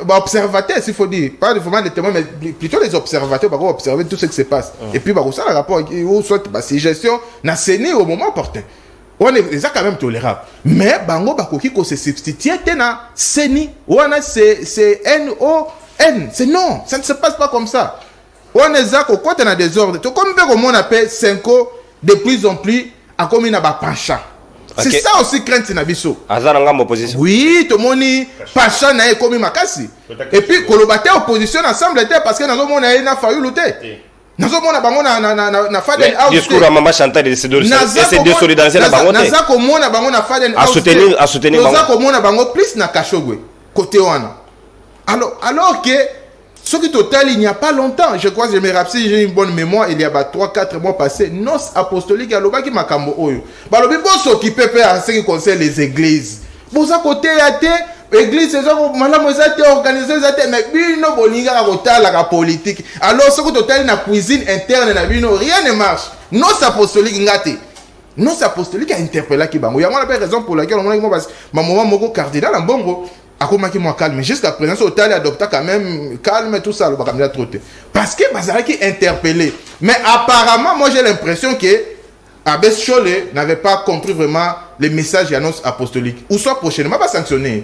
observateur, s'il faut dire, pas vraiment des témoins, mais plutôt les observateurs, pour observer tout ce qui se passe. Et puis, ça, le rapport, ou soit, c'est gestion, n'a séné au moment opportun. On est quand même tolérable. Mais, bango, bakoki, ko se substitue, na séni, ou c'est N-O-N. C'est non, ça ne se passe pas comme ça. On est là, quand on a des ordres, comme on appelle 5 de plus en plus, à comme il n'a pas penchant. C'est ça aussi crainte na biso. Oui, tout le monde penchant na comme makasi. Et puis, kolobate opposition ensemble parce que dans le monde, il a fallu lutter. nazomona bango na Faden House discours à maman Chantal et c'est de solidarité na bango naza komona bango na Faden House à soutenir naza komona bango plus na Kashogwe côté wana alors que ce qui total il n'y a pas longtemps, je crois que je me rappelle, si j'ai une bonne mémoire, il y a 3-4 mois passés, nos apostoliques à l'Oba qui m'a cambo oyo. Balobi bon s'occuper à ce qui concerne les églises. Pour ça côté à église c'est ça madame vous êtes organisé vous êtes mais bino bolinga ka kotala la politique. Alors ce que total na cuisine interne na bino rien ne marche. Nos apostoliques ngate. Nos apostoliques a interpellé qui bango. Il y a une raison pour laquelle on a maman moko cardinal en bongo. Akomaki moi calme, jusqu'à présent, Total adopta quand même calme tout ça, le bakamia troté. Parce que Bazara qui interpellé. Mais apparemment, moi j'ai l'impression que Abbé Cholé n'avait pas compris vraiment les messages d'annonce apostolique. Ou soit prochainement pas sanctionné.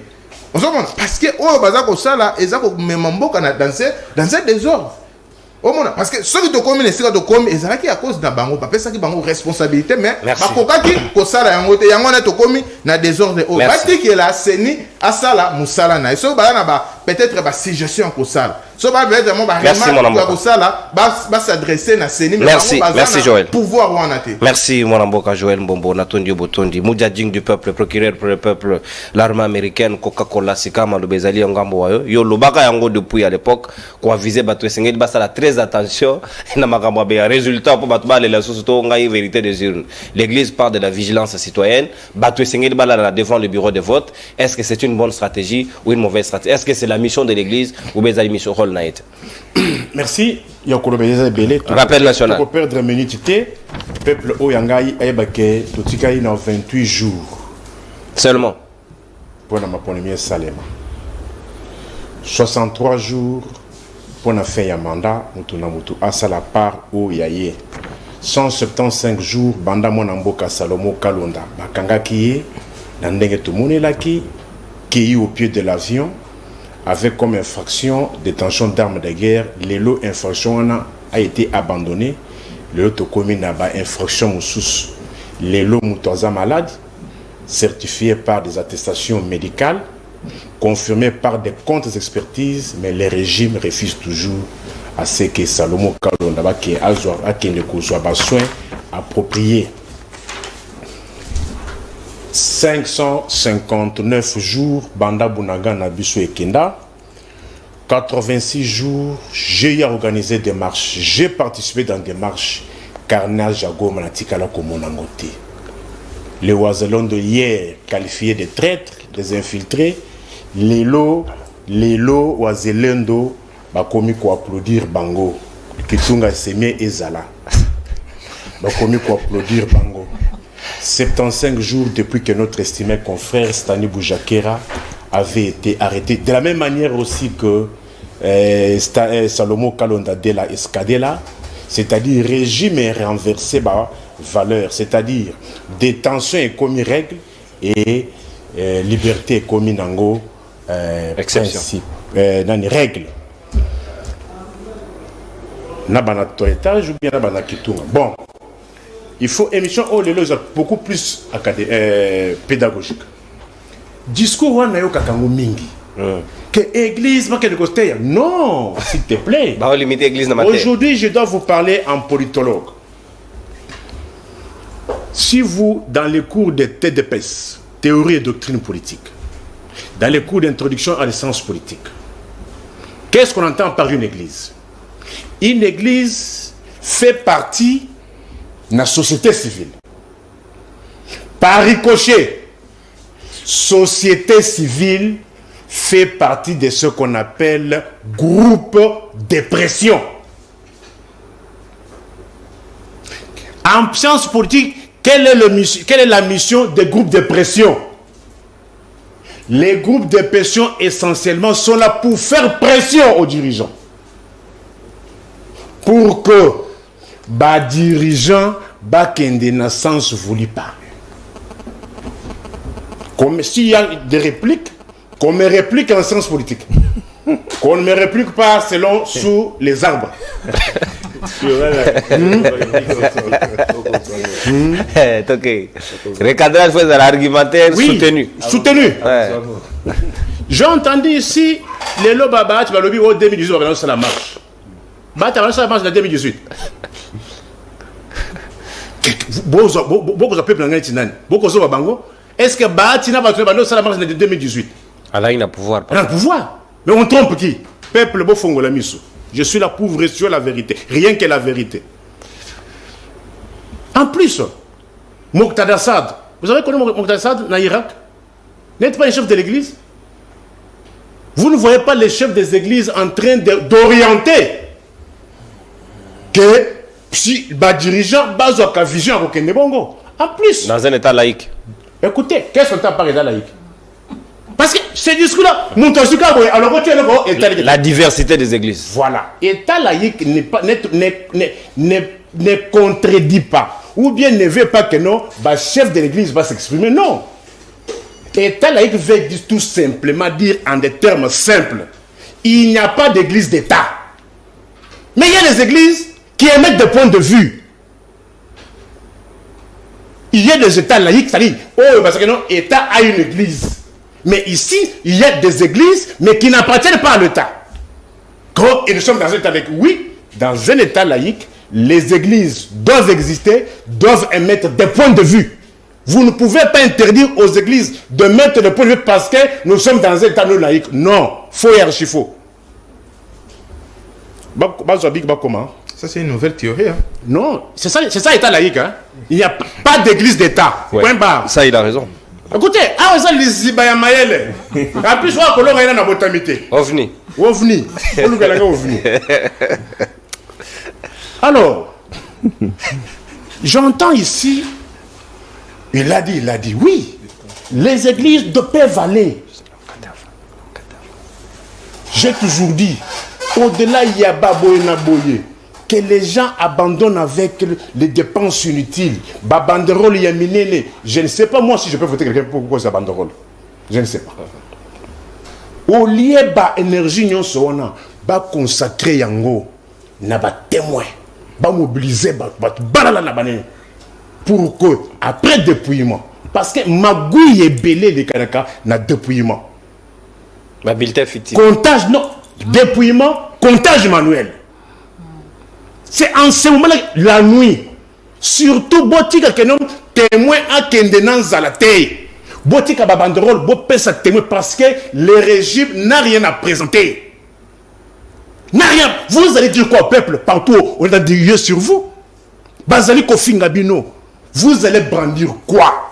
Parce que oh Bazara ça là, ils ont même dans ce désordre. Parce que ceux qui te commis les séries de commis, ils ont qui à cause d'un bango, pas ça qui bango responsabilité, mais merci. Pas qui ko ça là yango te yango na to commis na désordre. Oh, parce que la seni à ça là musala na. So ba na ba peut-être ba suggestion ko ça. So ba vraiment ba remarque ko ça là ba s'adresser na seni mais merci Joël. Pouvoir wana te. Merci mon amboka Joël Mbombo Natondi Botondi, Moudjadjing du peuple, procureur pour le peuple, l'armée américaine Coca-Cola Sikama le Bezali Ngambo wayo. Yo lobaka yango depuis à l'époque ko viser bato sengeli ba sala très attention na makambo ba résultat pour bato ba les sosoto ngai vérité des urnes. L'église parle de la vigilance citoyenne, bato sengeli ba la devant le bureau de vote. Est-ce que c'est une bonne stratégie ou une mauvaise stratégie? Est-ce que c'est la mission de l'église ou Bezali mission rôle naït? Merci. Yokolo Bezali belé. Rappel national. Pour perdre minute peuple oyangai ayebake totikai na 28 jours. Seulement. Pour na maponemier Salema. 63 jours pour na fin ya mandat mutu na mutu asa la part o yaye. 175 jours banda mona mboka Salomo Kalonda bakanga kiye na ndenge tumone laki qui au pied de l'avion avec comme infraction détention d'armes de guerre. L'élo infraction a été abandonné. L'élo commune n'a pas infraction moussous. L'élo moutoisa malade, certifié par des attestations médicales, confirmé par des comptes expertises, mais les régimes refusent toujours à ce que Salomo Kalonda qui a ne soins appropriés. 559 jours, Banda Bunaga Nabiso et Kenda. 86 jours, j'ai organisé des marches. J'ai participé dans des marches. Carnage Jago Manatikala Komonangote. Les Oiselons de hier, qualifiés de traîtres, des infiltrés. Lélo, Oiselendo, Bakomi ko applaudir Bango. Kitunga Semie Ezala. Bakomi ko applaudir Bango. 75 jours depuis que notre estimé confrère Stani Boujakera avait été arrêté. De la même manière aussi que Salomo Kalonda de la Escadela, c'est-à-dire régime est renversé par valeur, c'est-à-dire détention est commis règle et liberté est commis nango principe. Nani règle. Nabana toiletage ou bien nabana kitunga. Bon. Il faut émission oh les beaucoup plus pédagogique. Discours on a eu kakango mingi. Que église pas quelque chose. Non, s'il te plaît. Aujourd'hui, je dois vous parler en politologue. Si vous dans les cours de TDPS, théorie et doctrine politique, dans les cours d'introduction à l'essence politique, qu'est-ce qu'on entend par une église? Une église fait partie de la société civile. Par ricochet, société civile fait partie de ce qu'on appelle groupe de pression. En sciences politiques, quelle est la mission des groupes de pression? Les groupes de pression essentiellement sont là pour faire pression aux dirigeants. Pour que les dirigeants bakende na sens voulu pas. Comme s'il y a des répliques, qu'on me réplique en sens politique. Qu'on ne me réplique pas selon sous les arbres. Ok. Recadrage fait l'argumentaire soutenu. Soutenu. Ouais. J'ai entendu ici les lobaba, tu vas le dire au 2018, c'est la marche. Bah, tu as la marche de 2018. Beaucoup de peuple n'ont pas beaucoup de bango. Est-ce que Batina va trouver la marche de 2018? Allah, il a pouvoir. Il a le pouvoir. Mais on trompe qui? Peuple, beau fongo la miso. Je suis là pour vous sur la vérité. Rien que la vérité. En plus, Moqtada Assad, vous avez connu Moqtada Assad en Irak? N'êtes pas un chef de l'église? Vous ne voyez pas les chefs des églises en train d'orienter que si le dirigeant base la vision à Bongo. En plus, dans un état laïque. Écoutez, qu'est-ce qu'on t'a parlé d'état laïque? Parce que ce discours-là, la diversité des églises. Voilà. État laïque ne contredit pas. Ou bien ne veut pas que non, le chef de l'église va s'exprimer. Non. État laïque veut tout simplement dire en des termes simples. Il n'y a pas d'église d'État. Mais il y a des églises qui émettent des points de vue. Il y a des États laïques, c'est-à-dire, parce que non, l'État a une église. Mais ici, il y a des églises, mais qui n'appartiennent pas à l'État. Et nous sommes dans un État laïque. Oui, dans un État laïque, les églises doivent exister, doivent émettre des points de vue. Vous ne pouvez pas interdire aux églises de mettre des points de vue parce que nous sommes dans un État non laïque. Non, faux et archi faux. Comment? Ça, c'est une nouvelle théorie. Hein. Non, c'est ça l'État laïque. Hein. Il n'y a pas d'église d'État. Ouais. Point barre. Ça, il a raison. Écoutez, ça les Zibaya Mayele. En plus, je vois que l'on a une botamité. OVNI. OVNI. OVNI. Alors, j'entends ici, il a dit, oui, les églises peuvent aller. J'ai toujours dit, au-delà, il y a Baboye Naboye, que les gens abandonnent avec les dépenses inutiles. Banderole, il y a Minene. Je ne sais pas, moi, si je peux voter quelqu'un pour ça banderole. Je ne sais pas. Au lieu de l'énergie, on va consacrer yango, na ba témoin, va mobiliser, pour que, après dépouillement, parce que Magouille est belé les Kanaka, na dépouillement. Ma bulletin fictif. Comptage, non. Dépouillement, comptage manuel. C'est en ce moment-là, la nuit. Surtout, Botika Kenom, témoin à Kendenans à la terre. Botika Babanderol, Bopesa témoin parce que le régime n'a rien à présenter. N'a rien. Vous allez dire quoi au peuple? Partout, on a des yeux sur vous. Bazali Kofingabino, vous allez brandir quoi?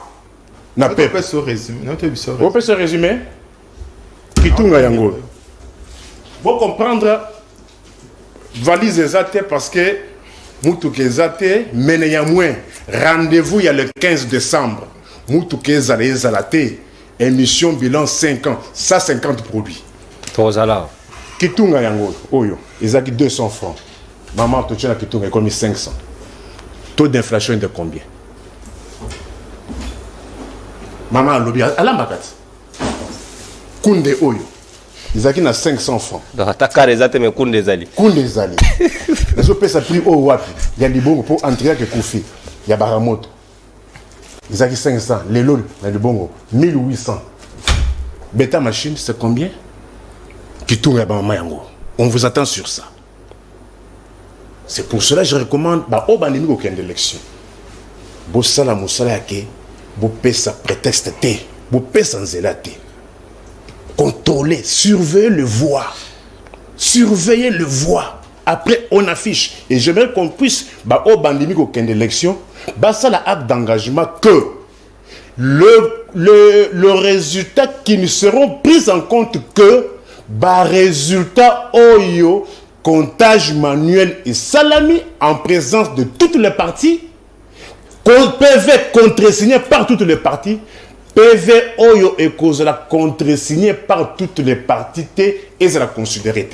On peut se résumer. On peut se résumer. Kitunga Yango. Vous comprendre, valise ezate parce que Moutouke ezate, mais il y a moins. Rendez-vous, il y a le 15 décembre. Moutouke ezate, émission bilan 5 ans, 150 produits. Tozala. Kitunga Yango, Oyo, ils ont 200 francs. Maman, tu as Kitunga, comme 500. Taux d'inflation est de combien? Maman, lobby, Alambakat. Kunde Oyo. Ils ont 500 francs. Donc, ta carte est mais Koundé Zali. Koundé Zali. Les autres ça prix au Wapi. Il y a des bons pour entrer avec Koufi. Il y a Baramoto. Ils ont 500. Les lots, il y a des bons 1800. Beta machine, c'est combien? Qui tourne à Bamayango. On vous attend sur ça. C'est pour cela que je recommande au banimi aucun élection. Bossala Moussala Ake, Bopesa prétexte T, Bopesa Nzela T. Contrôler, surveiller le voix. Surveiller le voix. Après, on affiche. Et j'aimerais qu'on puisse, au bandimi aucun élection, ça la acte d'engagement que le résultat qui ne seront pris en compte que résultat oyo comptage manuel et salami en présence de toutes les parties, PV contresigné par toutes les parties, PV oyo et cause la contresigné par toutes les parties et ça la considéré.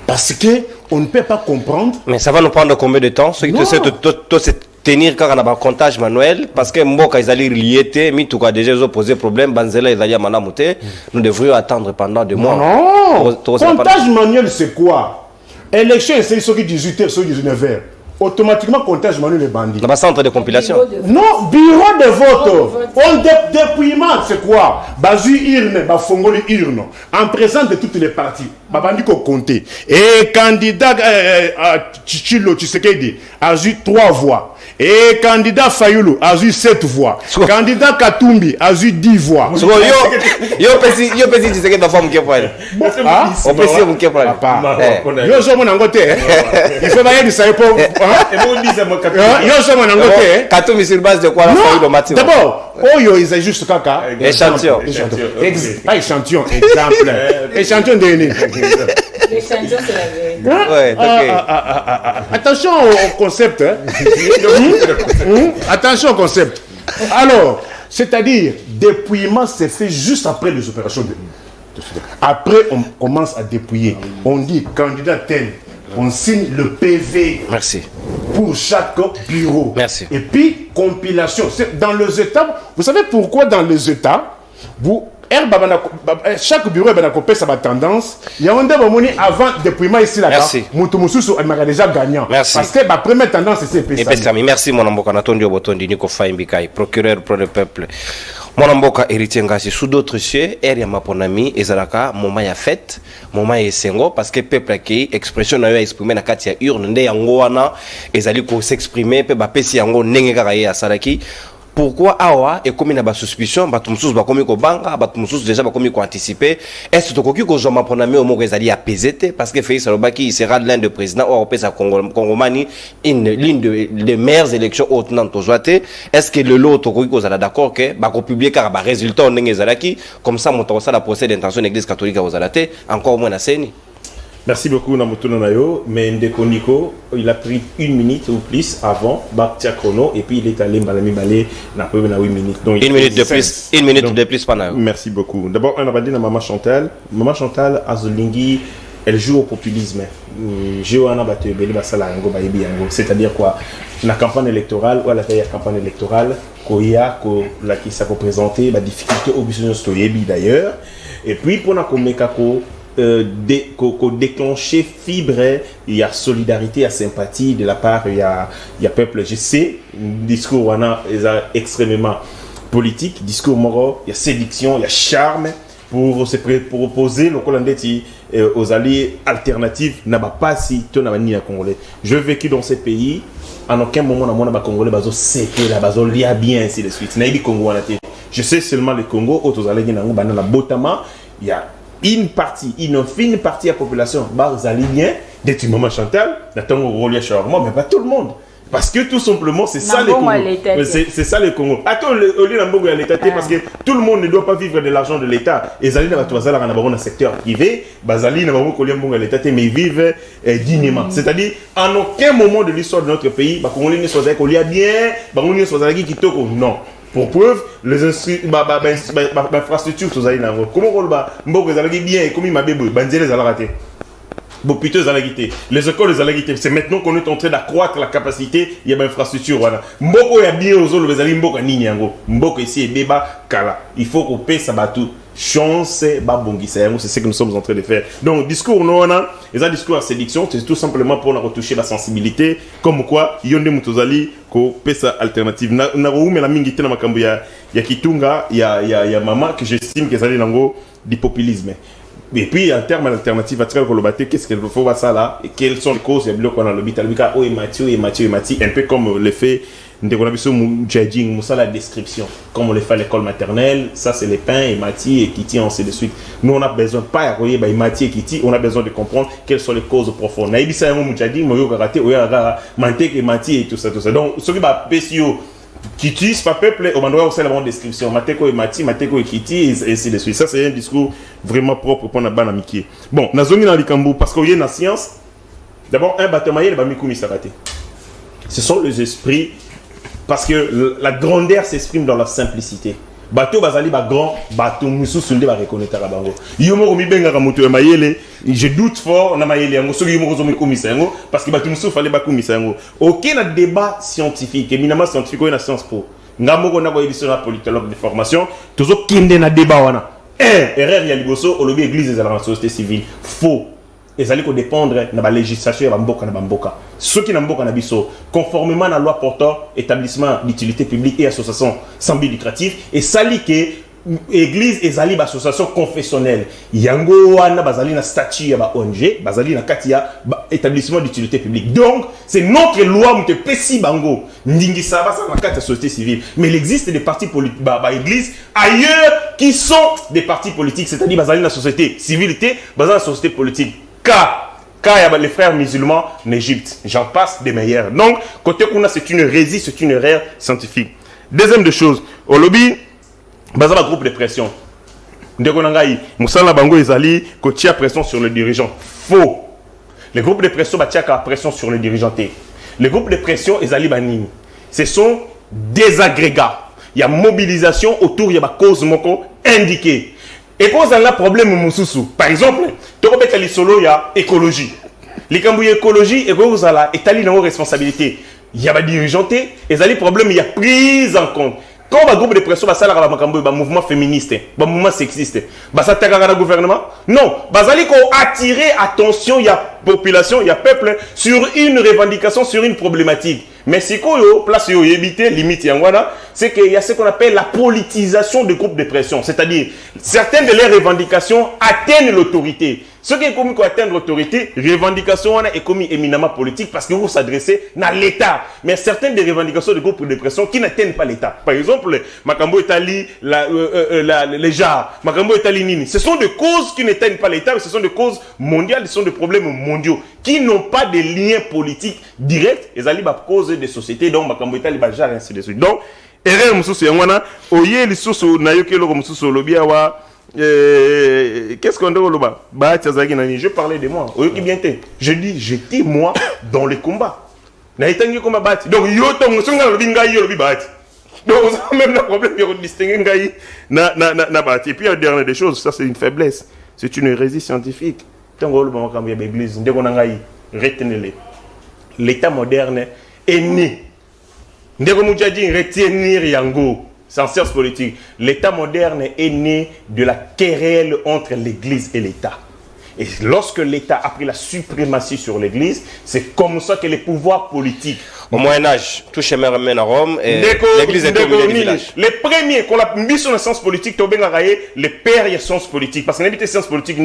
Parce que on ne peut pas comprendre. Mais ça va nous prendre combien de temps? Ceux qui se tenir quand on a un comptage manuel, parce que Mboka ils allaient lier, mais tout cas déjà ils ont posé problème, Banzela ils allaient à Manamouté, nous devrions attendre pendant 2 mois. Non, comptage manuel c'est quoi? Élection c'est ceux qui 18h, ceux qui 19h. automatiquement comptage Manu les bandits. Dans le centre de compilation. Non, bureau de vote. On dépouillement, c'est quoi? Bazu urne, bafongoli urne. En présence de toutes les parties. Babandi ko compter. Et candidat Chichilo Tshisekedi a eu 3 voix. Et candidat Fayulu a eu 7 voix. Candidat Katumbi a eu 10 voix. Yo pesi Tshisekedi da femme qui est on peut essayer mon qui est Yo so mon angote. Il faut bailler du ça pour yo so mon angote. Katumbi sur base de quoi la Fayulu Mathieu? D'abord, Oyo ils ont juste caca. Échantillon. Pas échantillon, exemple. Échantillon de L'échantillon, c'est la vérité. Ouais, attention au concept. Attention au concept. Alors, c'est-à-dire, dépouillement s'est fait juste après les opérations de... Après, on commence à dépouiller. On dit candidat tel. On signe le PV. Merci. Pour chaque bureau. Merci. Et puis, compilation. Dans les États, vous savez pourquoi dans les États, chaque bureau ça va tendance. Il y a un débat avant dépouillement ici là. Merci. Moutoumoussou est déjà gagnant. Merci. Parce que la première tendance c'est PSA. Merci mon amboka Natondio Botondi Niko Faimbikai, procureur pour le peuple. Mon amboka héritier ngasi sous d'autres cieux, eri ma ponami ezalaka moment ya fête, moment ya sengo parce que peuple qui expression na yo exprimer na kati ya urne nde yango wana ezali ko s'exprimer pe ba pesi yango ndenge kaka ya salaki. Pourquoi awa et comme il y a des suspicions, batumsus ba komi ko banga, batumsus déjà ba komi ko anticiper. Est-ce que koki ko joma ponami au mot ezali apaisé parce que Félix Salobaki il sera l'un des présidents européens Congomani l'une des meilleures élections hautes nan tozoate. Est-ce que le lot koki ko zala d'accord que ba ko publier car ba résultat ndenge ezalaki comme ça monta ça la procès d'intention de l'église catholique à ozalate encore moins na seni. Merci beaucoup Namoto Nanayo, mais Ndeko Nico, il a pris 1 minute ou plus avant Baktia Chrono et puis il est allé Malami Balé n'a pas 8 minutes. Donc 1 minute de plus, 1 minute de plus pendant. Merci beaucoup. D'abord on a dit à Maman Chantal. Maman Chantal Azolingi, elle joue au populisme. C'est-à-dire quoi? La campagne électorale ou la campagne électorale qui s'est représentée, la difficulté au business d'ailleurs. Et puis pour la Komekako déclencher fibre, il y a solidarité, il y a sympathie de la part, il y a peuple. Je sais, discours on a extrêmement politique, discours moral, il y a séduction, il y a charme pour opposer le Congolais aux alliés alternatifs n'a pas si tout n'a ni à Congolais. Je vécu dans ces pays, en aucun moment dans mon Congolais bazo c'était la bazo lia bien ainsi de suite. N'a Congo je sais seulement le Congo aux alliés dans la Botama, il y a une fine partie de la population, Barzalien, des Maman Chantal, n'attend au relier charmant, mais pas tout le monde. Parce que tout simplement, c'est ça le Congo. C'est ça le Congo. Attends, au lieu d'un l'État, parce que tout le monde ne doit pas vivre de l'argent de l'État. Et Zali n'a pas dans le secteur privé, Bazali n'a pas l'État, mais ils vivent dignement. C'est-à-dire, en aucun moment de l'histoire de notre pays, Congolais ne soit bien, Congolais ne soit qui non. Pour preuve, les infrastructures, comment on va bien et comment il m'a bien, les écoles les alaguité. C'est maintenant qu'on est en train d'accroître la capacité, il y a une infrastructure. Mboko ya bien aux autres, les alliés Mboko nini yango. Mboko ici est débat kala. Il faut qu'on paye ça batou. Chance babongisa, c'est ce que nous sommes en train de faire. Donc discours non les discours à séduction, c'est tout simplement pour retoucher la sensibilité comme quoi yonde mutozali ko pesa alternative na mais la mingi tena makambo ya Kitunga ya mama que j'estime que ça nango du populisme. Et puis en termes d'alternative à qu'est-ce qu'il faut voir ça là et quelles sont les causes il y a bloc dans l'hôpital et Mathieu un peu comme le fait la description comme on le fait à l'école maternelle, ça c'est les pains et Mati et Kiti ainsi de suite. Nous on a besoin pas à Mati et Kiti, on a besoin de comprendre quelles sont les causes profondes. Naïbisa Mouchadi, Moyo Karate, Oya Mantek et Mati et tout ça. Donc ce qui va PCO Kiti, c'est pas peuple, on doit aussi la bonne description. Mateko et Mati, Mateko et Kiti et ainsi de suite. Ça c'est un discours vraiment propre pour la bonne amitié. Bon, Nazongi dans l'Ikambu, parce qu'il y a une science, d'abord un bâtiment, il y a Bamikoumi Sarate. Ce sont les esprits. Parce que la grandeur s'exprime dans la simplicité. Bateau bazali ba grand, bateau musu sunde ba reconnaître la bango. Yomo mi benga ka mutu mayele, je doute fort na mayele yango so yomo zo mi komisa yango parce que bateau musu fallait ba komisa yango. Aucun débat scientifique, éminemment scientifique ou na science po. Ngamoko na ko édition na politologue de formation, toujours kinde na débat wana. Erreur ya liboso au lobby église de la société civile. Faux. ils allaient dépendre de la législation de Bamboka. Ceux qui n'ont pas biso, conformément à la loi portant établissement d'utilité publique et association sans but lucratif, et sali que église et zali association confessionnelle. Yango wana bazali na statut ya ONG, bazali na katia établissement d'utilité publique. Donc, c'est notre loi mte pesi bango. Ndingi saba ça na katia société civile. Mais il existe des partis politiques églises ailleurs qui sont des partis politiques, c'est-à-dire bazali na société civilité, bazali na société politique. Quand il y a les frères musulmans en Égypte, j'en passe des meilleurs. Donc, côté Kuna, c'est une hérésie, c'est une erreur scientifique. Deuxième de choses, au lobby, basé sur le groupe de pression. Moussala Bango Ezali, côté pression sur le dirigeant. Faux. Les groupes de pression, pression sur le dirigeant. Les groupes de pression, Ezali Banini. Ce sont des agrégats. Il y a mobilisation autour, il y a cause moko indiquée. Et quand on a un problème, par exemple, il y a écologie. L'écologie, et quand vous avez une responsabilité, il y a des dirigeants, et il y a des problèmes, il y a prise en compte. Quand on a un groupe de pression, un mouvement féministe, un mouvement sexiste, ça attaque le gouvernement? Non, il faut attirer attention, il y a population, il y a peuple sur une revendication, sur une problématique. Mais si vous place éviter limite c'est qu'il y a ce qu'on appelle la politisation des groupes de pression, c'est-à-dire certaines de leurs revendications atteignent l'autorité. Ce qui est commis pour atteindre l'autorité, revendication est commis éminemment politique parce que vous s'adressez à l'État. Mais certaines des revendications de groupes de pression qui n'atteignent pas l'État. Par exemple, Makambo Etali, les JAR, Makambo Etali Nini. Ce sont des causes qui n'atteignent pas l'État, mais ce sont des causes mondiales, ce sont des problèmes mondiaux qui n'ont pas de liens politiques directs. Ils allaient cause des sociétés, donc Makambo Etali, JAR, ainsi de suite. Donc, erreur mususu yangwana, oye lisusu na yoke loko mususu lobiawa. Qu'est-ce qu'on doit le je parlais de moi. Je dis, j'étais moi dans les combats. Donc, même le problème de distinguer. Et puis, la dernière des choses, ça c'est une faiblesse. C'est une hérésie scientifique. Retenez-les. L'État moderne est né. Retenir Yango. C'est en sciences politiques. L'État moderne est né de la querelle entre l'Église et l'État. Et lorsque l'État a pris la suprématie sur l'Église, c'est comme ça que les pouvoirs politiques... Au Moyen-Âge, tout chemin ramène à Rome et l'Église est au milieu du village. Les premiers, qu'on a mis sur la science politique, les pères de sciences politiques. Parce qu'on a dit sciences politiques,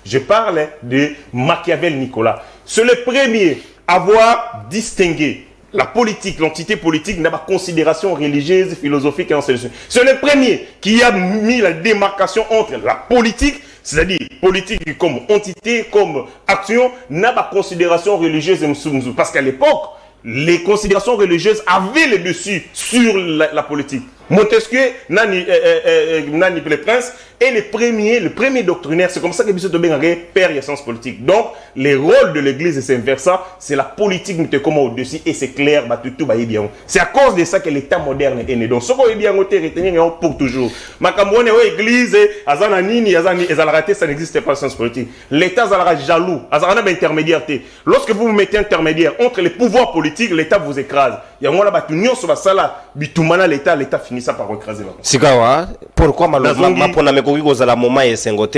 je parle de Machiavel Nicolas. C'est le premier à avoir distingué la politique, l'entité politique n'a pas considération religieuse, philosophique et ainsi de suite. C'est le premier qui a mis la démarcation entre la politique, c'est-à-dire politique comme entité, comme action, n'a pas considération religieuse et msoumzou. Parce qu'à l'époque, les considérations religieuses avaient le dessus sur la politique. Montesquieu, Nani le prince, est le premier doctrinaire. C'est comme ça que M. Tobengare perd la science politique. Donc, les rôles de l'Église et vice-versa, c'est la politique qui est comme au-dessus et c'est clair, tout va bien. C'est à cause de ça que l'État moderne est né. Donc, ce qu'on est bien retenir pour toujours. Makamouane, l'Église, Azananini, Azalaraté, ça n'existe pas la science politique. L'État sera jaloux, Azarana intermédiaire. Lorsque vous vous mettez intermédiaire entre les pouvoirs politiques, l'État vous écrase. Il y a un l'union sur la salle, l'État finit ça par écraser. Sikawa, pourquoi la moment et Sengote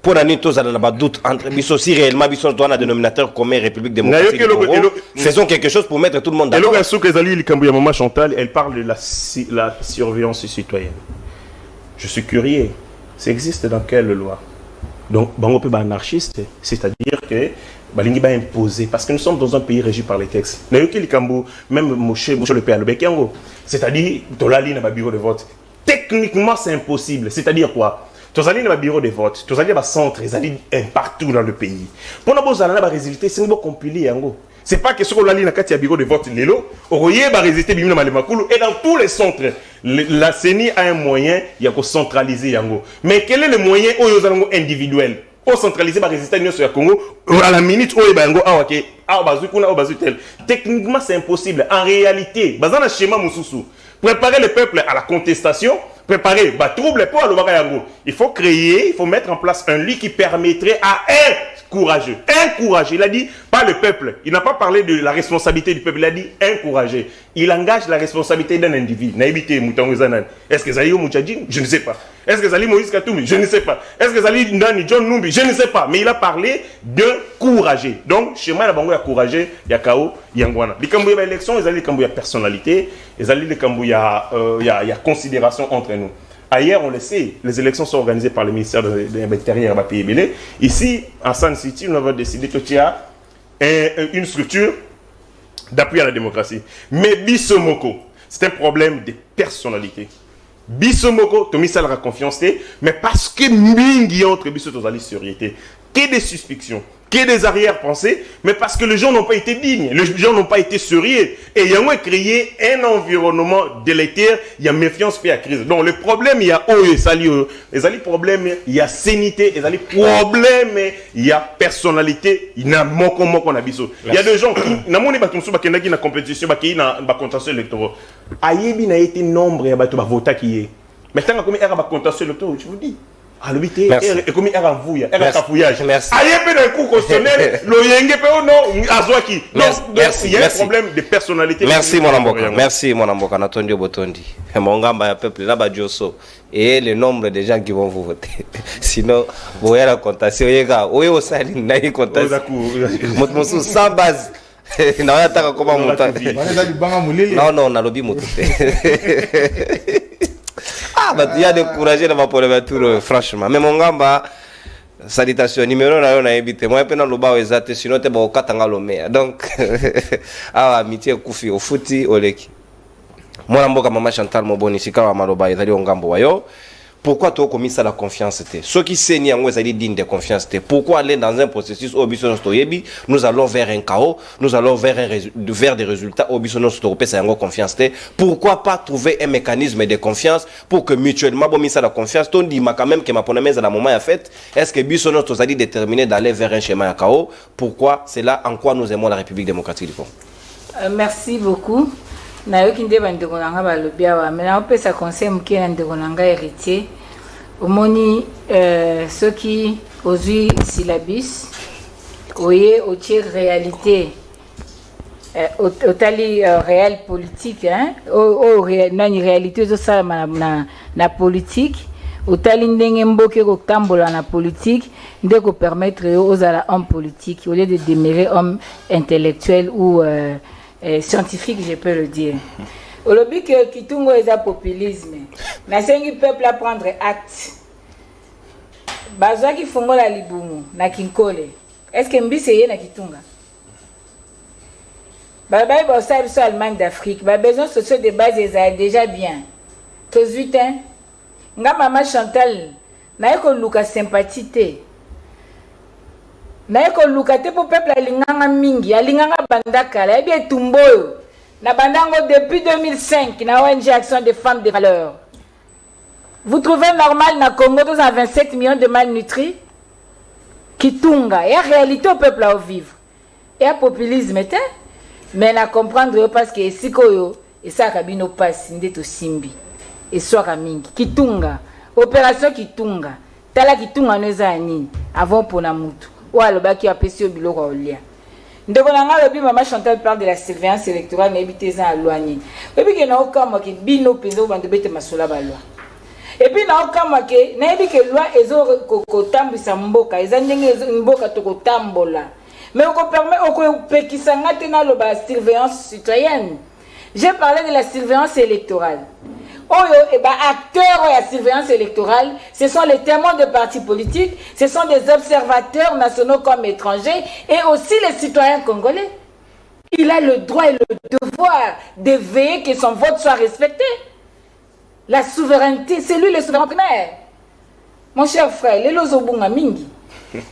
pour la nuit tous à la doute entre biso si réellement biso doit un dénominateur commun République démocratique du Congo. Faisons quelque chose pour mettre tout le monde d'accord. Elle parle de la surveillance citoyenne. Je suis curieux. Ça existe dans quelle loi? Donc, on peut être anarchiste, c'est-à-dire que Balingi va imposer, parce que nous sommes dans un pays régi par les textes. Même Moshe le père le Bekiango, c'est-à-dire, Tolali n'a pas bureau de vote. Techniquement, c'est impossible. C'est-à-dire quoi? Tu as un bureau de vote, tu as un centre, ils allaient partout dans le pays. Pour nous, les résultats, c'est compilé. C'est pas que ce qu'on a dit dans un bureau de vote, et dans tous les centres, la CENI a un moyen, il y a qu'à centraliser. Mais quel est le moyen individuel? Au centraliser les résultats sur le Congo, à la minute où il y a techniquement, c'est impossible. En réalité, dans un schéma Moussoussou, préparer le peuple à la contestation, préparer trouble pour le Bagayango. Il faut créer, il faut mettre en place un lit qui permettrait à un courageux, il a dit, pas pas le peuple. Il n'a pas parlé de la responsabilité du peuple. Il a dit encourager. Il engage la responsabilité d'un individu. Est-ce que Zali Mouchadjin? Je ne sais pas. Est-ce que Zali Moïse Katoumi? Je ne sais pas. Est-ce que Zali Ndani John Numbi? Je ne sais pas. Mais il a parlé d'encourager. Donc, chez moi, il a encouragé Yakao Yangwana. Les Kambouya élection, ils allaient les Kambouya personnalité, ils allaient les Kambouya considération entre nous. Ailleurs, on le sait, les élections sont organisées par le ministère de l'Intérieur à pays belé. Ici, en San City, nous avons décidé que tu as une structure d'appui à la démocratie. Mais Bissomoko, c'est un problème de personnalité. Bissomoko, tu as mis ça à la confiance, mais parce que Mingi entre Bissomoko, tu as sérieuxité. Que des suspicions, que des arrière-pensées, mais parce que les gens n'ont pas été dignes, les gens n'ont pas été sérieux. Et il y a créé un environnement délétère, il y a méfiance puis il y a crise. Donc le problème, il y a les problèmes, il y a sénité, les problèmes, il y a personnalité, il y a moko qu'on a biso. Il y a des gens qui n'ont pas de na compétition, qui n'ont pas de contentieux électoraux. Ayebi n'a été nombre de voter qui est. Maintenant, comme il y a un contentieux électoral, je vous dis. Merci. Et comme il y a un fouillage. Merci. Il y a un coup constitutionnel, il y a un problème de personnalité. Merci mon amboka. Merci mon amboka. Natondi Botondi. Mon gamba ya peuple là badjoso et le nombre de gens qui vont vous voter. Sinon, vous voyez la comptation. Oye osali na yi comptation. Motmosu sans base. Na yataka koma mutati. Non, na lobi mutute. Ah, bah, il y a découragé dans ma problématique, franchement. Mais mon gamba, salutation, numéro na yo na ebite. Moi, je ne sais pas sinon tu vas au katanga lomea. Donc, ah, amitié kufi, au footy, au leki. Moi, je suis maman Chantal Moboni, si kawa maloba, il y a un gambo wayo. Pourquoi tu as commis ça la confiance? Ceux qui saignent, ils sont dignes de confiance. Pourquoi aller dans un processus où nous allons vers un chaos, nous allons vers des résultats où nous allons confiance? Pourquoi pas trouver un mécanisme de confiance pour que mutuellement, bon, ça la confiance, on dit quand même que ma ponamèse à la moment est faite. Est-ce que nous sommes déterminés d'aller vers un schéma à chaos? Pourquoi? C'est là en quoi nous aimons la République démocratique du Congo. Merci beaucoup. Nayoki nde bandeko nanga balobi awa mais na opesa conseil moke na ndeko nanga héritier omoni soki ozwi syllabus oye otie réalité otali réel politique hein nani réalité ezosala na politique otali ndenge mboke kotambola na politique nde ko permettre ozala homme politique au lieu de demeurer homme intellectuel ou scientifique, je peux le dire. Au lobby que Kitungo est un populisme. Na sengi peuple à prendre acte. Bazwa qui fongo la libumu na kinkole. Est-ce que mbi seye na Kitunga? Baba ba sa biso Allemagne d'Afrique. Ba besoin sociaux de base est déjà bien. Que zutin. Nga mama Chantal na ko luka sympathie. Na ko lukate pour peuple alinganga mingi alinganga bandaka la bien tumboyo na bandango depuis 2005 na ONG Action des femmes de valeur. Vous trouvez normal na Congo nous avons 27 millions de malnutris qui tunga et réalité au peuple à vivre et à populisme était mais na comprendre parce que sikoyo et ça kabino passe ndeto simbi et soka mingi kitunga opération kitunga tala kitunga neza nini avant pona mutu ou alors qui a pêché au biloko olia. Ndeko nanga lobi maman Chantal parle de la surveillance électorale mais habité à loigné. Et puis que na okama ke bino peso bande bete masola ba loi. Et puis na okama ke na ebi ke loi ezo ko tambisa mboka ezandenge mboka to ko tambola. Mais on permet on pekisa ngate na lo ba surveillance citoyenne. J'ai parlé de la surveillance électorale. Acteurs de la surveillance électorale, ce sont les témoins de partis politiques, ce sont des observateurs nationaux comme étrangers et aussi les citoyens congolais. Il a le droit et le devoir de veiller que son vote soit respecté. La souveraineté, c'est lui le souverain primaire. Mon cher frère, les Lozobunga Mingi,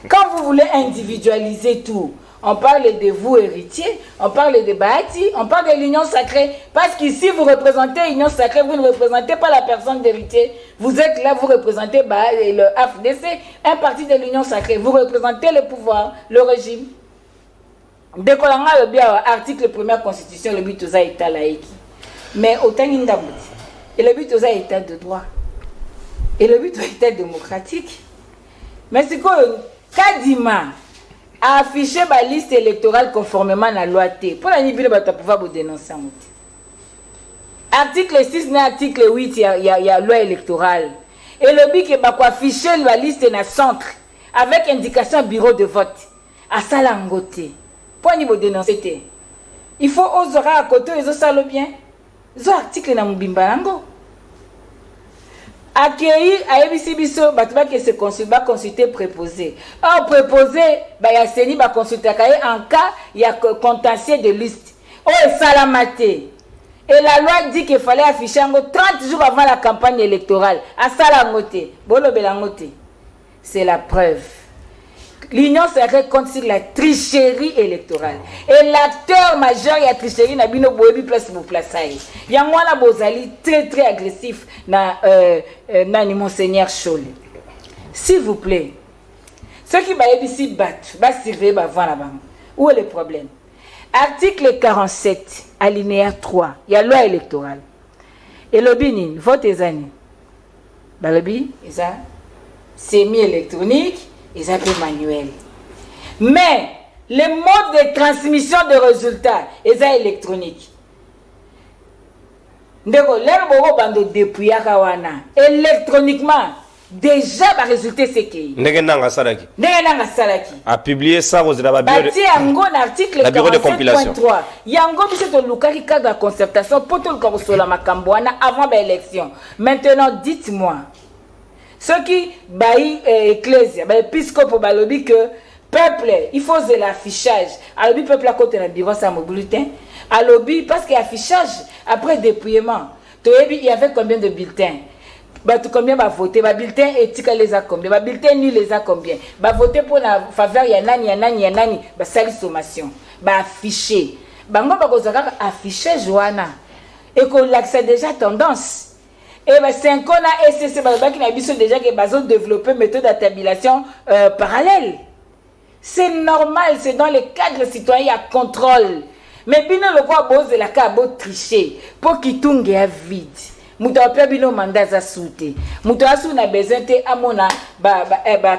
quand vous voulez individualiser tout, on parle de vous héritiers, on parle de Bahati, on parle de l'union sacrée. Parce qu'ici, vous représentez l'union sacrée, vous ne représentez pas la personne d'héritier. Vous êtes là, vous représentez le AFDC, un parti de l'union sacrée. Vous représentez le pouvoir, le régime. Dès qu'on a le bien, article 1er constitution, le but aux États laïcs. Mais autant il et le but aux États de droit. Et le but aux États démocratiques. Mais c'est quoi, Kadima, afficher la liste électorale conformément à la loi T. Pour la Nibile, tu pouvoir vous dénoncer. Article 6, article 8, il y a loi électorale. Et le but est afficher la liste dans le centre avec indication bureau de vote. À ça, la ngote. Pour vous dénoncer. Il faut oser à côté, ils ont ça le bien. Ils ont article dans Mbimbalango. Accueillir à ABC Bisso, que se consulter préposé. Or, préposé, il y a CENI, consulter en cas, il y a contentieux de liste. Oh, et salamaté. Et la loi dit qu'il fallait afficher 30 jours avant la campagne électorale. À salamoté. Bolo belangote. C'est la preuve. L'Union sacrée compte sur la tricherie électorale. Et l'acteur majeur de la tricherie, n'a bino boebi place pour placer. Il y a un bozali très très agressif na Monseigneur Chole. S'il vous plaît, ceux qui va ici battent, va surveiller avant la banque. Où est le problème? Article 47, alinéa 3, il y a loi électorale. Et le binin, vote les années. Le bi, c'est semi-électronique. Ils appellent manuel. Mais les modes de transmission de résultats, ils sont électroniques. Électroniquement, déjà, le résultat c'est qui? A publié ça aux article 47.3. Yango biseto lukaki cadre concertation pour tout le corps avant l'élection. Maintenant, dites-moi. Ceux qui baillent ecclésia, épiscope balobi que peuple, il faut de l'affichage. Alors le peuple à côté d'un bureau ça mon bulletin. Alors parce qu'il y a affichage après dépouillement. Il y avait combien de bulletins? Combien va voter? Bulletin éthique les a combien? Bulletin nul les a combien? Voter pour la faveur y a nani. Sali sommation. Afficher. Bango bakozaka afficher Joanna. Et qu'on l'accès déjà tendance. Et 5 ans à SCC qui a déjà que développer méthode de tabulation parallèle. C'est normal, c'est dans les cadres citoyens, il y a contrôle. Mais bino le quoi bose la cabo tricher pour qu'il tunge à vide. Mouta pas bino mandat za souté. Mouta asu na besoin te amona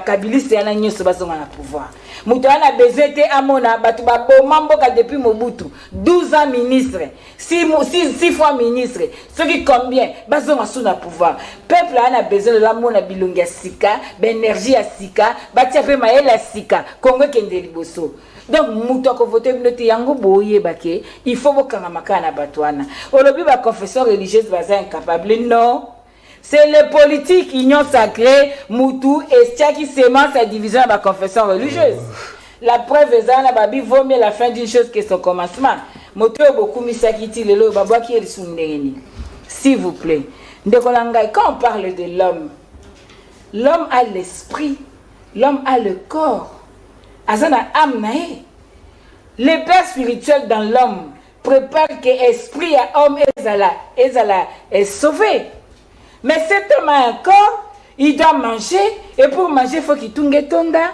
kabiliste yana nyoso bazonga na pouvoir. Mouta na besoin te amona batu ba bomambo ka depuis Mobutu 12 ans ministre 6 fois ministre ce qui combien bazonga sous na pouvoir. Peuple a besoin de la mona bilonga sika, énergie à sika, batia pe maela sika, Congo kende liboso. Donc, mouto ko voter binote yango boye bake, il faut bokanga makana batwana. Olobi ba confession religieuse baza incapable. Non. C'est les politiques, union sacrée, moutou et qui sémence la division de la confession religieuse. La preuve est que babi vaut mieux la fin d'une chose que son commencement. Moto beaucoup misakiti lelo babwa ki elisundeni. S'il vous plaît. Ndekolanga, quand on parle de l'homme, l'homme a l'esprit, l'homme a le corps. Azana amnae. Les pères spirituels dans l'homme préparent que l'esprit à homme est sauvé. Mais cet homme a un corps, il doit manger, et pour manger, il faut qu'il tourne tonda.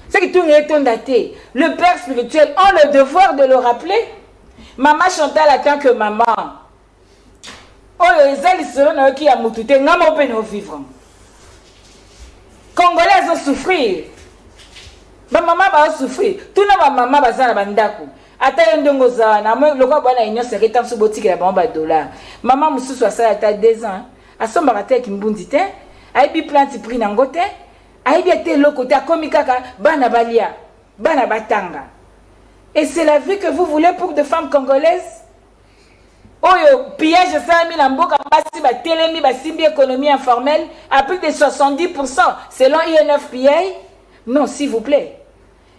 C'est qu'il tourne tonda. Le père spirituel a le devoir de le rappeler. Maman Chantal attend que maman. Oh, les ailes qui a moutouté, n'a pas pu vivre. Congolais ont souffrir. Ma maman va souffrir. Tout le monde maman va s'en abandaku. Ata ndongo za na mo lokwa bwana inyo secrétaire so botiki la bamba dollar. Maman mususu asala ata 2 ans. Asomba kata kimbundi te. Aibi plante prix na ngote. Aibi ate lokote akomi kaka bana balia. Bana batanga. Et c'est la vie que vous voulez pour des femmes congolaises? Oyo pillage ça mis la mboka basi ba telemi ba simbi économie informelle à plus de 70% selon INFPA. Non, s'il vous plaît.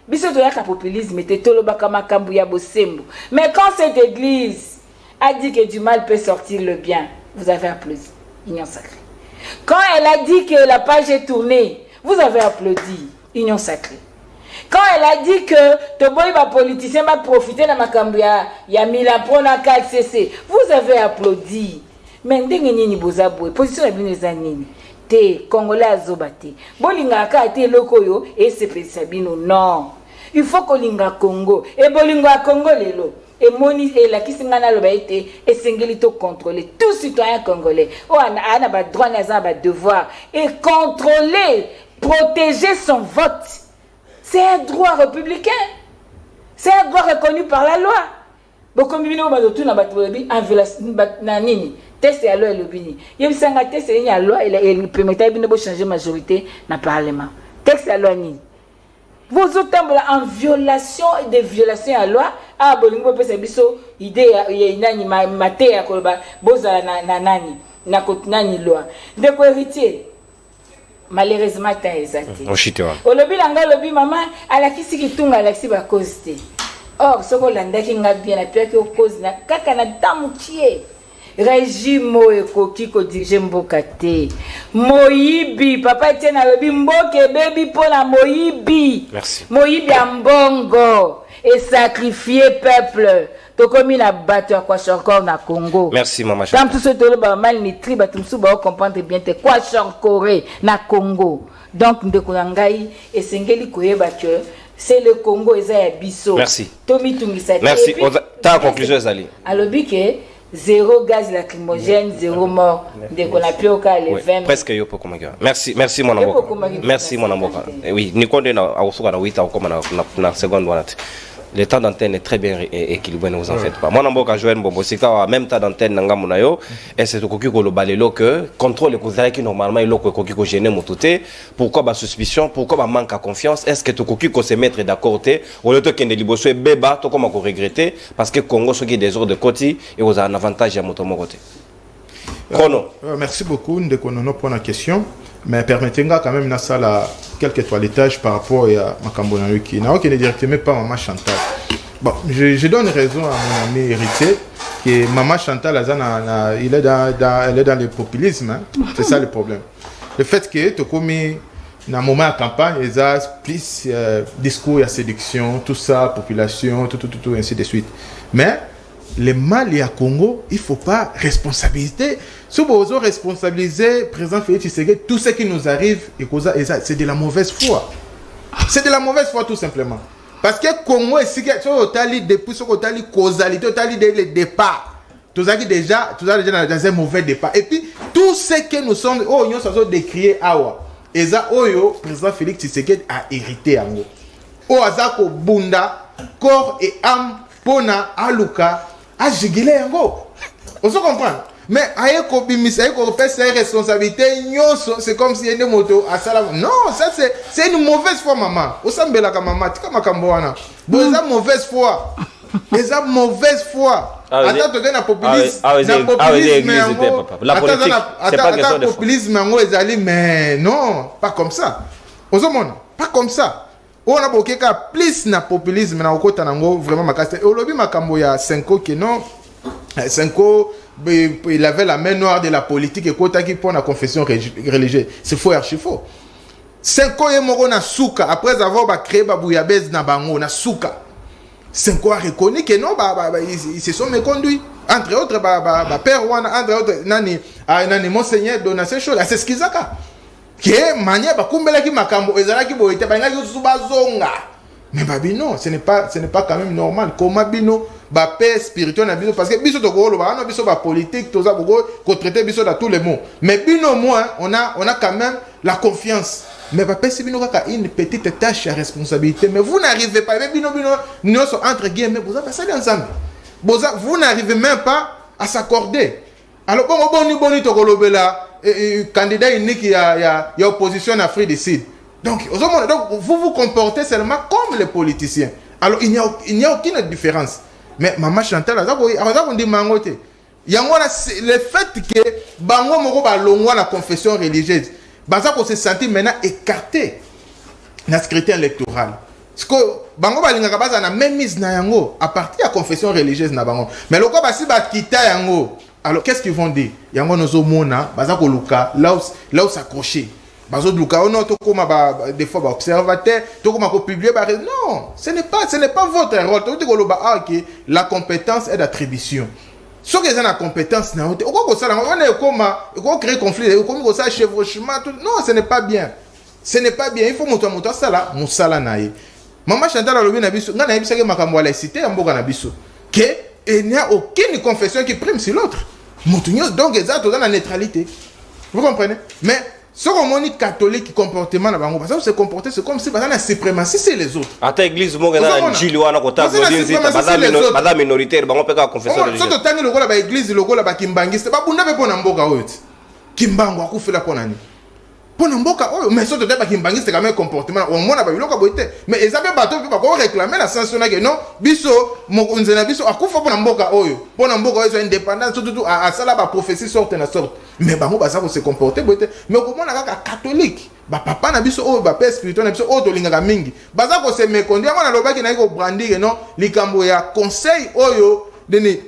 Biso to yaka populisme te tolobaka makambu ya bosembo. Mais quand cette église a dit que du mal peut sortir le bien, vous avez applaudi. Union sacrée. Quand elle a dit que la page est tournée, vous avez applaudi. Union sacrée. Quand elle a dit que Toboy va politicien va profiter de makambu ya Mila Prona KCC, vous avez applaudi. Mais ndenge nini bozabwe position ya bino ezanini. Te Congolais azobate. Bolinga ka te lokoyo et c'est pesabino non. Il faut que linga Congo et bolinga Congo lelo. Et moni et la kisingana loba été et singeli contrôler tout citoyen congolais. Oh ana ba droit na za ba devoir et contrôler, protéger son vote. C'est un droit républicain. C'est un droit reconnu par la loi. Bon, comme nous avons tout en violation, test à loi et le bini. Il y a un test à la loi et il permettait de changer la majorité dans le Parlement. Texte à la loi. Vous autres en violation et des violations à la loi, ah, bon, vous pouvez biso idée ya nani maté ya kolba boza na nani na nani loi. De quoi héritier? Malheureusement, tu as exaté. Au lobby, lobby, maman, à la qui s'y tombe à la qui va causer. Or, ce qu'on a dit, on a bien appris que cause na kaka na damutie. Régime ekoki ko dirige mbokate. Moyibi, papa tient na lobby mboke baby pour la Moyibi. Merci. Moyibi ambongo et sacrifier peuple. To komi na battu à quoi encore na Congo. Merci maman. Tant tout ce tolo ba mal nitri ba tumsu ba comprendre bien te quoi encore na Congo. Donc ndeko ngai esengeli koyeba que c'est le Congo eza biso. Merci. Tomi tungisa. Merci. Ta conclusion Zali. Alobi que zéro gaz lacrymogène, zéro mort. Ndeko na pioka les 20. Presque yo pour comment. Merci mon amour. Merci mon amour. Oui, ni konde na awusuka na 8 encore na seconde wana. Le temps d'antenne est très bien équilibré, ne vous en faites pas. Moi, je suis en même temps d'antenne, et c'est le balelo que contrôle les qui normalement est gêné. Pourquoi ma suspicion? Pourquoi ma manque à confiance? Est-ce que tu peux se mettre d'accord? Ou le temps qu'il est béba, tu comment regretter? Parce que Congo, ce qui est des ordres de côté, et vous avez un avantage à mon côté. Merci beaucoup pour la question. Mais permettez-moi quand même quelques toilettages par rapport à Makambo Naluki. Qui n'est directement pas Maman Chantal. Bon, je donne raison à mon ami héritier que Maman Chantal, elle est dans le populisme. Hein. C'est ça le problème. Le fait que tu as commis dans un moment de campagne, il y a plus discours, il y a séduction, tout ça, population, tout, ainsi de suite. Mais le Mali à Congo, il ne faut pas responsabiliser. Si vous responsabiliser président Félix Tshisekedi, tout ce qui nous arrive, c'est de la mauvaise foi. C'est de la mauvaise foi tout simplement. Parce que Congo, depuis ce qu'on a dit, causalité, on a dit le départ. Tout ça déjà dans un mauvais départ. Et puis, tout ce que nous sommes, nous sommes décriés awa. Et ça, le président Félix Tshisekedi a hérité en haut. Azako Bunda, corps et âme, Pona, Aluka, a jigilé en haut. On se comprend. Mais ayeko faire ses responsabilités, c'est comme si il y a une moto à Salam. Non, ça c'est une mauvaise foi, maman. Osambela ka maman, tika makamboana. Bon, ça mauvaise foi. Et ça mauvaise foi. Attends, tu gagnes populisme. La politique, c'est pas question de populisme, mais non, pas comme ça. Osomona, pas comme ça. On a beaucoup de plus na populisme na okota nango vraiment makaste. Olobi makambo ya 5 ans que non. 5 ans il avait la main noire de la politique et Kota qui pour la confession religieuse. C'est faux, archi faux. 5 ans, il na souka après avoir créé Babouyabez na bango na souka. 5 ans a reconnu que non, ils se sont méconduits. Entre autres, père Wana, entre autres, nani monseigneur donation chose, c'est ce qu'ils ont. Que mania bakumbela ki makambo ezala ki boite banga ki subazonga. Mais babino, ce n'est pas quand même normal. Comment bino ba paix spirituelle na biso parce que biso to ko lo ba no biso ba politique to za ko traiter biso dans tous les mots. Mais bino moi on a quand même la confiance. Mais ba paix c'est bino ka une petite tâche à responsabilité mais vous n'arrivez pas mais bino nous sommes entre guillemets vous avez ça ensemble. Vous n'arrivez même pas à s'accorder. Alors boni to ko lobela candidat unique il y a opposition en Afrique du Sud. Donc vous vous comportez seulement comme les politiciens. Alors il n'y a aucune différence. Mais Maman Chantal, il y a le fait que Bango Moko ba longwa la confession religieuse, Bazako se sentit maintenant écarté dans le scrutin électoral. Parce que Bango ba linga baza na même mise na yango à partir de la confession religieuse na Bango. Mais le ba si ba kita yango. Alors qu'est-ce qu'ils vont dire? Yango nozo mona bazako luka là où s'accrocher. Bazo luka on to koma des fois ba observateur to koma ko publier ba non, ce n'est pas votre rôle. To ko loba que la compétence est d'attribution. Ce que c'est la compétence na on ko sala on est comme créer conflit comme ko ça chevauchement non, ce n'est pas bien. Ce n'est pas bien, il faut moto sala musala naï. Maman Chantal lobi na biso ngana yebisa ke makambo la cité mboka na biso que il n'y a aucune confession qui prime sur l'autre. Donc, ils ont la neutralité. Vous comprenez? Mais, Ce qu'on dit catholique comportement na bango, parce que se comporter c'est comme si bazana la suprématie c'est les autres. Ata église mo ngana njili wana kota godinzi baza minoritaire bango peka confession religieuse. Soto tangi lokola ba église lokola ba kimbangiste ba bunda be pona mboka oyo. Kimbango akufela pona ni. Pona mboka oyo mais soto te ba kimbangiste quand même comportement on mona ba biloko boite mais ezabe bato pe ba ko réclamer la sanction na que non biso mo nzena biso akufa pona mboka oyo. Pona mboka oyo indépendance surtout à sala ba prophétie sorte na sorte. Mais bango baza ko se comporter boite mais ko mona kaka catholique ba papa na biso oyo ba père spirituel na biso oyo to lingaka mingi baza ko se mekondia mona lobaki na ko brandir non likambo ya conseil oyo deni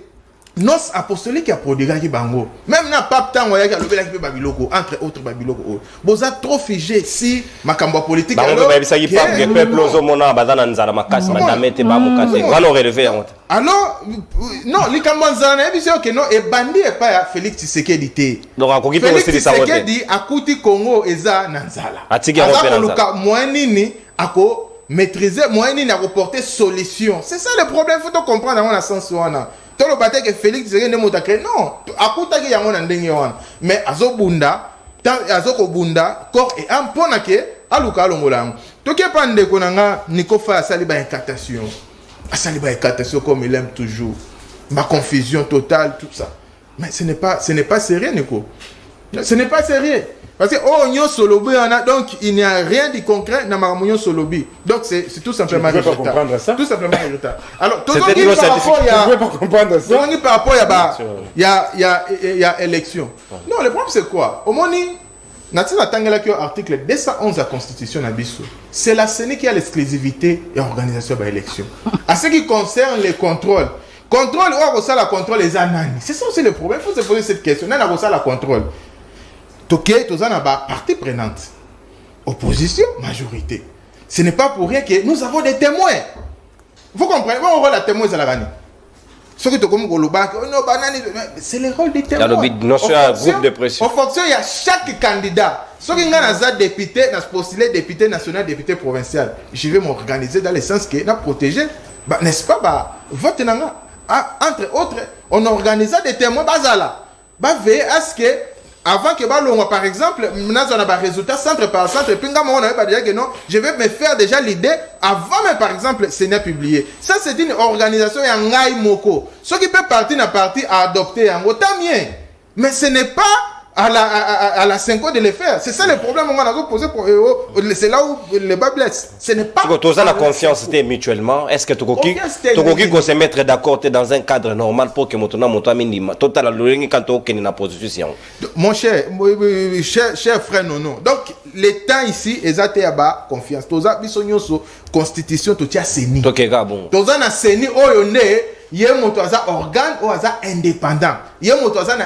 nos apostolique a prodigué bango même na pape tango ya lobela ki babiloko entre autres babiloko boza trop figé si makambo politique bango ba bisa ki pape ke peuple ozo mona bazana nzala makasi badamete ba mokate walo relever yango alors non likambo nzala na biso que non e bandi e pa ya Félix Tshisekedi té donc akoki pe aussi ça wote Tshisekedi akuti Congo eza na nzala atiki yango pe na nzala moyenini ako maîtriser moyenini ako porter solution c'est ça le problème faut comprendre dans la sens wana. Tout le bataille que Félix Tshisekedi ne m'a créé non akuta ki yango na ndenge wana mais azobunda azokobunda corps et âme pona ke aluka longolango to ke pande konanga nikofa asali ba incantation comme il aime toujours ma confusion totale tout ça mais ce n'est pas sérieux Nico ce n'est pas sérieux parce que oh nyo solobi donc il n'y a rien de concret dans ma nyo solobi donc c'est tout simplement résultat. Comprendre ça? Tout simplement résultat. Alors tout par rapport il y a élection. Non, le problème c'est quoi? Au moment Natina Tangela qui article 211 de la Constitution Nabiso, c'est la CENI qui a l'exclusivité et l'organisation de l'élection. À ce qui concerne les contrôles, contrôle ou ça la contrôle les anani. C'est ça aussi le problème. Il faut se poser cette question. On a ça la contrôle. Toké, tout ça n'a pas partie prenante. Opposition, majorité. Ce n'est pas pour rien que nous avons des témoins. Vous comprenez? On voit la témoin de la gagné. Ce qui te comme c'est le rôle des témoins. Il y a un groupe de pression. En fonction, il y a chaque candidat. Ce qui est député, postulé député national, député provincial. Je vais m'organiser dans le sens que n'a protégé, n'est-ce pas, vote entre autres, on organise des témoins bazala. Veiller à ce que avant que par exemple, nous avons un résultat centre par centre, puis on a dire que non, je vais me faire déjà l'idée avant même par exemple ce n'est publié. Ça c'est une organisation yangai moko. Ce qui peut partir na partie à adopter en autant mieux. Mais ce n'est pas à la 5 ans de le faire. C'est ça le problème on a posé pour c'est là où le bas blesse. Ce n'est pas tu as la confiance mutuellement. Est-ce que tu peux se mettre d'accord dans un cadre normal pour que mon minima total la quand tu es dans position. Mon cher frère non. Donc l'État ici est à bas confiance. Tu as besoin constitution tu as CENI. Tu as na CENI oyonde yemoto aza organe ou aza indépendant. Yemoto aza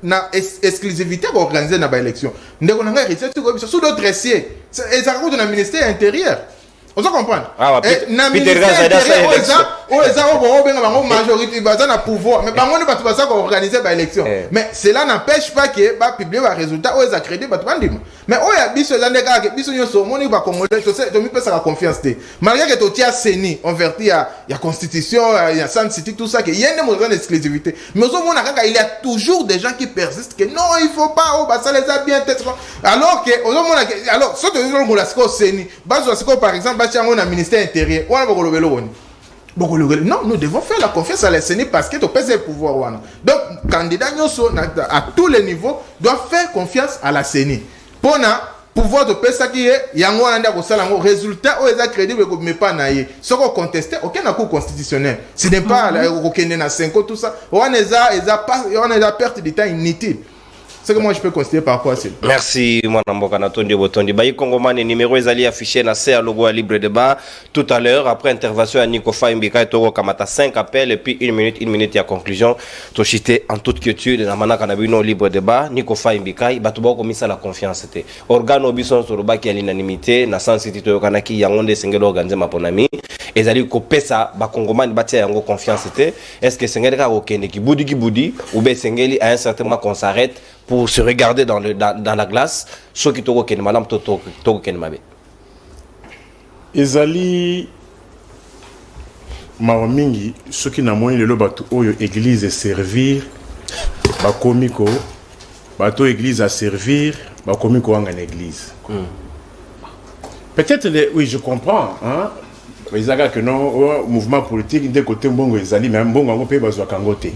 na exclusivité pour organiser na ba élection. Ndeko nanga recherche sous d'autres dossiers. Et ça compte dans le ministère intérieur. On se comprend. Na ministère intérieur on majorité bazana pouvoir mais bango ne pas ça pour organiser ba élection. Mais cela n'empêche pas que ba publier ba résultat ou les crédit ba bandima. Mais oya biso zandeka ke biso nyoso moni ba congolais to mi pesa la confiance té. Malgré que to tia CENI on verti il y a constitution, il y a San City tout ça que y a une moderne exclusivité. Mais au moins il y a toujours des gens qui persistent que non, il faut pas ça les a bien tête. Alors que au moins alors ce que nous la CENI, bazo par exemple on a ministère intérieur, on a non, nous devons faire la confiance à la CENI parce que tu pèses le pouvoir. Donc, candidat à tous les niveaux doivent faire confiance à la CENI. Pour pouvoir de pèse qui est, il y a un résultat où ils ont crédible mais pas naïe. Ce qu'on conteste, aucun accord constitutionnel. Ce n'est pas aucun 5 ans, tout ça. On a la perte de temps inutile. C'est que moi je peux considérer par rapport à ça. Merci, mon amboka Natondi Botondi. Bayi Kongomani, numéro est affiché na CA logo à libre débat. Tout à l'heure, après intervention à Nico Faimbika et Toro Kamata, 5 appels et puis 1 minute, il y a conclusion. Tochité en toute quiétude, na mana kanabino libre débat. Nico Faimbika, batuba comme ça la confiance. Organo bison sur le bas qui a l'unanimité, na sans cité to kanaki yangonde sengelo organisé ma ponami. Et zali ko pesa ba Kongomani batia yango confiance. Est-ce que sengeli ka okende ki boudi ou be sengeli à un certain moment qu'on s'arrête pour se regarder dans la glace, ceux qui t'ont ken madame t'ont ken mabe. Ezali mawamingi ceux qui n'ont le bateau oyo église servir ba komiko bateau église à servir commis quoi en l'église. Peut-être, oui, je comprends. Hein? Mais il que non, mouvement politique, d'un côté, bon, ils allaient, mais bon, on peut pas kangote.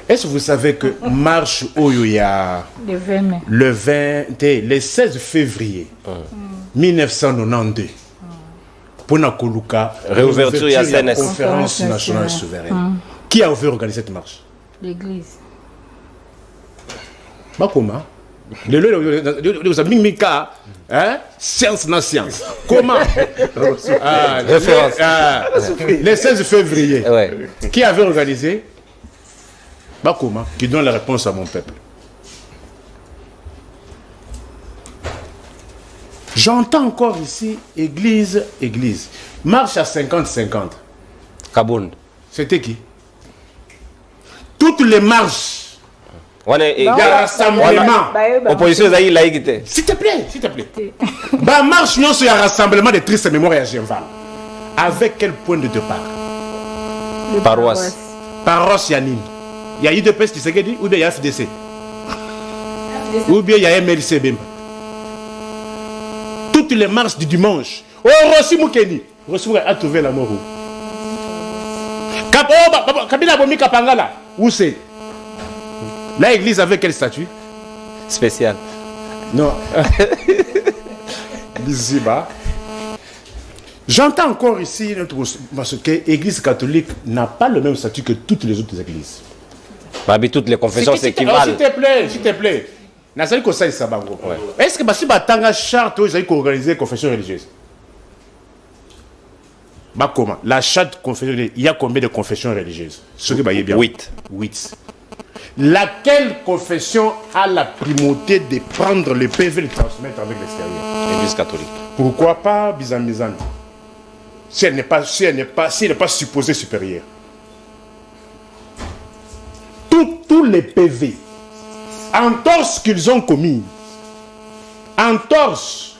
Est-ce que vous savez que marche où il y a le 16 février 1992 pour la réouverture de la conférence nationale souveraine. Qui a ouvert organiser cette marche? L'église. Bah comment? Science na science. Comment? Référence. Le 16 février. Ouais. Qui avait organisé? Bah comment? Qui donne la réponse à mon peuple. J'entends encore ici, église. Marche à 50-50. Kabound. C'était qui? Toutes les marches. Il y a rassemblement. Opposition est laïque. S'il te plaît. Bah marche non sur un rassemblement de tristes mémoires à Genval. Avec quel point de départ? Paroisse Yanine. Il y a UDPS qui s'est dit, ou bien il y a FDC. Ou bien il y a MLC. Toutes les marches du dimanche. Oh, Rossi Moukeni. Rossi Moukeni a trouvé la mort. Kabila Bomi Kapangala. Où c'est? L'église avait quel statut? Spécial. Non. Biziba. J'entends encore ici, parce que l'église catholique n'a pas le même statut que toutes les autres églises. Toutes les confessions s'équivalent. S'il te plaît. Est-ce que si tu charte, vous avez organisé confession religieuse? Comment? La charte confession religieuse, il y a combien de confessions religieuses? 8. Laquelle confession a la primauté de prendre le PV et le transmettre avec l'extérieur? L'église catholique. Pourquoi pas Bizan? Si elle n'est pas supposée supérieure. Tous les PV, entorse qu'ils ont commis, entorse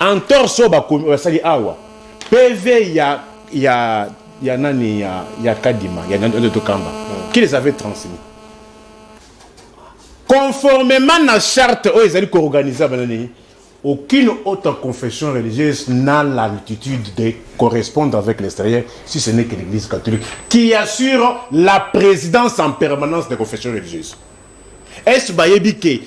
au Sali Awa, PV, il y a Kadima, il y a Nando Kamba, qui les avait transmis. Conformément à la charte, ils allaient organiser, aucune autre confession religieuse n'a l'altitude de correspondre avec l'extérieur, si ce n'est que l'Église catholique, qui assure la présidence en permanence des confessions religieuses. Est-ce que